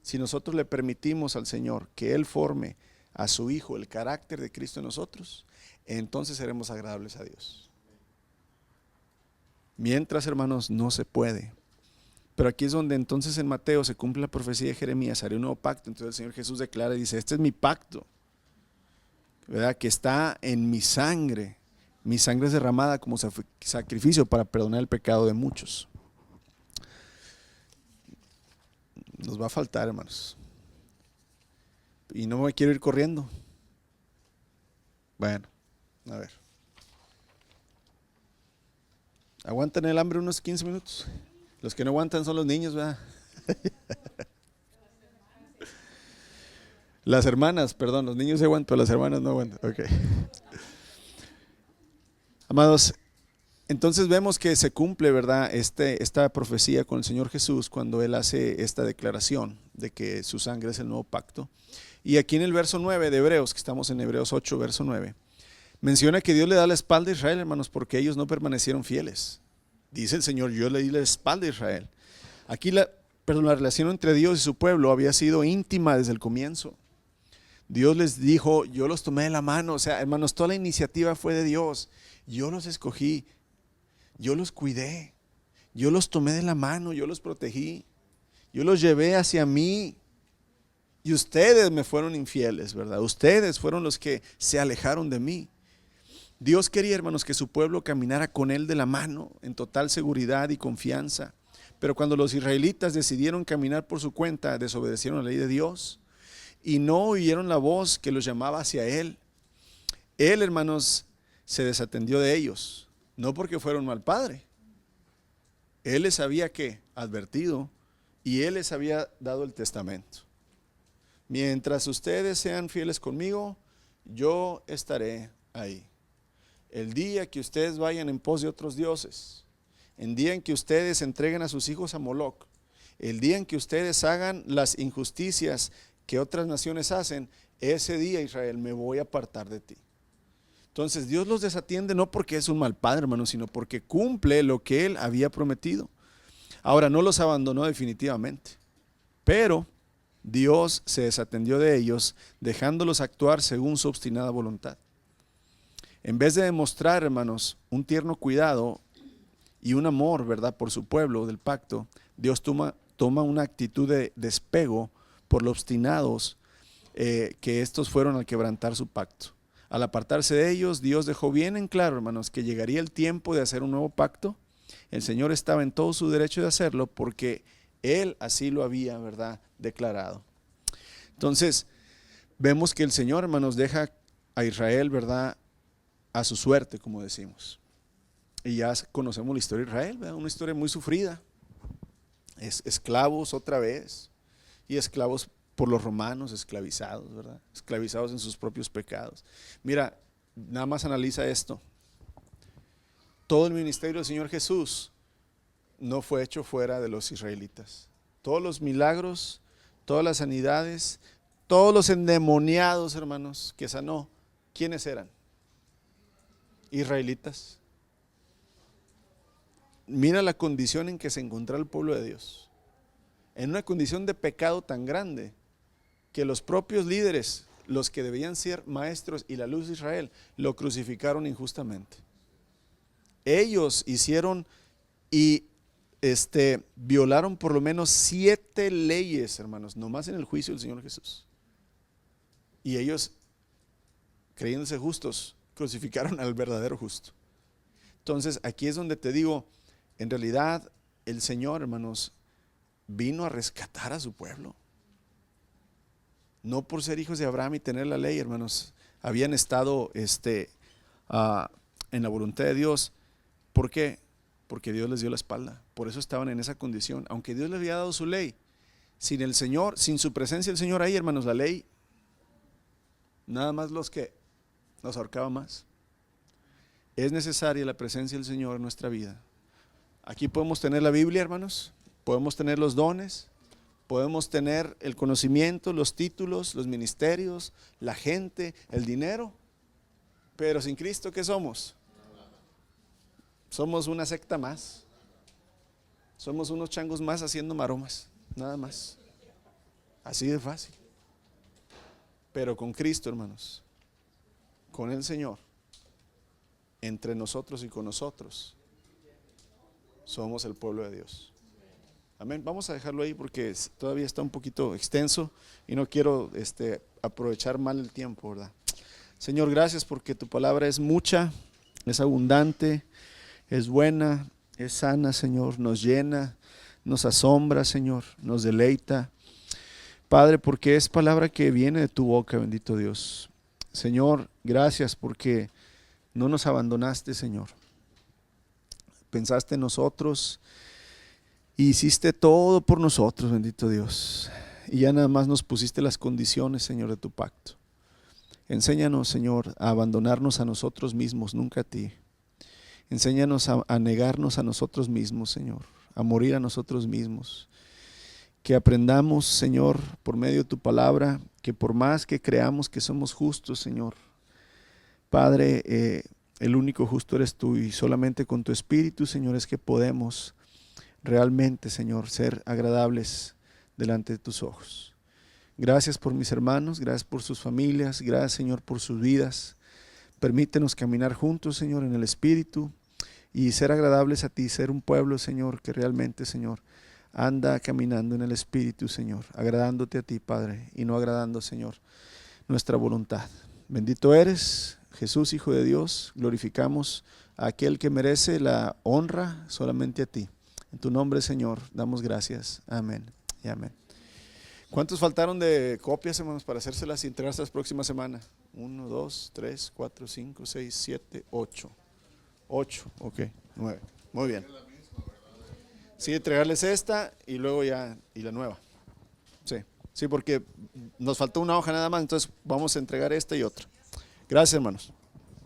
A: Si nosotros le permitimos al Señor que Él forme a su Hijo el carácter de Cristo en nosotros, entonces seremos agradables a Dios. Mientras, hermanos, no se puede. Pero aquí es donde entonces en Mateo se cumple la profecía de Jeremías: haré un nuevo pacto. Entonces el Señor Jesús declara y dice: este es mi pacto, ¿verdad?, que está en mi sangre. Mi sangre es derramada como sacrificio para perdonar el pecado de muchos. Nos va a faltar, hermanos. Y no me quiero ir corriendo. Bueno, a ver. ¿Aguantan el hambre unos 15 minutos? Los que no aguantan son los niños, ¿verdad? Las hermanas, perdón, los niños se aguantan, pero las hermanas no aguantan. Ok. Amados, entonces vemos que se cumple, ¿verdad?, esta profecía con el Señor Jesús cuando Él hace esta declaración de que su sangre es el nuevo pacto. Y aquí en el verso 9 de Hebreos, que estamos en Hebreos 8, verso 9, menciona que Dios le da la espalda a Israel, hermanos, porque ellos no permanecieron fieles. Dice el Señor: yo le di la espalda a Israel. Aquí la relación entre Dios y su pueblo había sido íntima desde el comienzo. Dios les dijo: yo los tomé de la mano. O sea, hermanos, toda la iniciativa fue de Dios. Yo los escogí, yo los cuidé, yo los tomé de la mano, yo los protegí, yo los llevé hacia mí. Y ustedes me fueron infieles, ¿verdad? Ustedes fueron los que se alejaron de mí. Dios quería, hermanos, que su pueblo caminara con Él de la mano en total seguridad y confianza. Pero cuando los israelitas decidieron caminar por su cuenta, desobedecieron la ley de Dios y no oyeron la voz que los llamaba hacia Él. Él, hermanos, se desatendió de ellos, no porque fuera un mal padre. Él les había advertido y Él les había dado el testamento. Mientras ustedes sean fieles conmigo, yo estaré ahí. El día que ustedes vayan en pos de otros dioses, el día en que ustedes entreguen a sus hijos a Moloc, el día en que ustedes hagan las injusticias que otras naciones hacen, ese día, Israel, me voy a apartar de ti. Entonces Dios los desatiende no porque es un mal padre, hermano, sino porque cumple lo que Él había prometido. Ahora, no los abandonó definitivamente, pero Dios se desatendió de ellos, dejándolos actuar según su obstinada voluntad. En vez de demostrar, hermanos, un tierno cuidado y un amor, ¿verdad?, por su pueblo del pacto, Dios toma una actitud de despego por lo obstinados que estos fueron al quebrantar su pacto. Al apartarse de ellos, Dios dejó bien en claro, hermanos, que llegaría el tiempo de hacer un nuevo pacto. El Señor estaba en todo su derecho de hacerlo porque Él así lo había, ¿verdad?, declarado. Entonces, vemos que el Señor, hermanos, deja a Israel, ¿verdad?, a su suerte, como decimos. Y ya conocemos la historia de Israel, ¿verdad?, una historia muy sufrida. Esclavos otra vez, y esclavos por los romanos, esclavizados, ¿verdad?, esclavizados en sus propios pecados. Mira, nada más analiza esto. Todo el ministerio del Señor Jesús no fue hecho fuera de los israelitas. Todos los milagros, todas las sanidades, todos los endemoniados, hermanos, que sanó, ¿quiénes eran? Israelitas. Mira la condición en que se encontraba el pueblo de Dios. En una condición de pecado tan grande que los propios líderes, los que debían ser maestros y la luz de Israel, lo crucificaron injustamente. Ellos hicieron y violaron por lo menos 7 leyes, hermanos, nomás en el juicio del Señor Jesús. Y ellos, creyéndose justos, crucificaron al verdadero justo. Entonces aquí es donde te digo, en realidad el Señor, hermanos, vino a rescatar a su pueblo. No por ser hijos de Abraham y tener la ley, hermanos, habían estado en la voluntad de Dios. ¿Por qué? Porque Dios les dio la espalda. Por eso estaban en esa condición. Aunque Dios les había dado su ley, sin el Señor, sin su presencia del Señor ahí, hermanos, la ley, nada más los ahorcaba más. Es necesaria la presencia del Señor en nuestra vida. Aquí podemos tener la Biblia, hermanos, podemos tener los dones, podemos tener el conocimiento, los títulos, los ministerios, la gente, el dinero, pero sin Cristo, ¿qué somos? Somos una secta más. Somos unos changos más haciendo maromas, nada más. Así de fácil. Pero con Cristo, hermanos, con el Señor, entre nosotros y con nosotros, somos el pueblo de Dios. Amén. Vamos a dejarlo ahí porque todavía está un poquito extenso y no quiero aprovechar mal el tiempo, ¿verdad? Señor, gracias porque tu palabra es mucha, es abundante, es buena, es sana, Señor, nos llena, nos asombra, Señor, nos deleita. Padre, porque es palabra que viene de tu boca, bendito Dios. Señor, gracias porque no nos abandonaste, Señor. Pensaste en nosotros y hiciste todo por nosotros, bendito Dios. Y ya nada más nos pusiste las condiciones, Señor, de tu pacto. Enséñanos, Señor, a abandonarnos a nosotros mismos, nunca a ti. Enséñanos a negarnos a nosotros mismos, Señor, a morir a nosotros mismos. Que aprendamos, Señor, por medio de tu palabra, que por más que creamos que somos justos, Señor, Padre, el único justo eres tú y solamente con tu Espíritu, Señor, es que podemos realmente, Señor, ser agradables delante de tus ojos. Gracias por mis hermanos, gracias por sus familias, gracias, Señor, por sus vidas. Permítenos caminar juntos, Señor, en el Espíritu y ser agradables a ti, ser un pueblo, Señor, que realmente, Señor, anda caminando en el Espíritu, Señor, agradándote a ti, Padre, y no agradando, Señor, nuestra voluntad. Bendito eres, Jesús, Hijo de Dios. Glorificamos a aquel que merece la honra, solamente a ti. En tu nombre, Señor, damos gracias. Amén y amén. ¿Cuántos faltaron de copias, hermanos, para hacérselas y entregarse la próxima semana? 1, 2, 3, 4, 5, 6, 7, 8. 8, ok, 9. Muy bien. Sí, entregarles esta y luego ya, y la nueva. Sí, porque nos faltó una hoja nada más, entonces vamos a entregar esta y otra. Gracias, hermanos.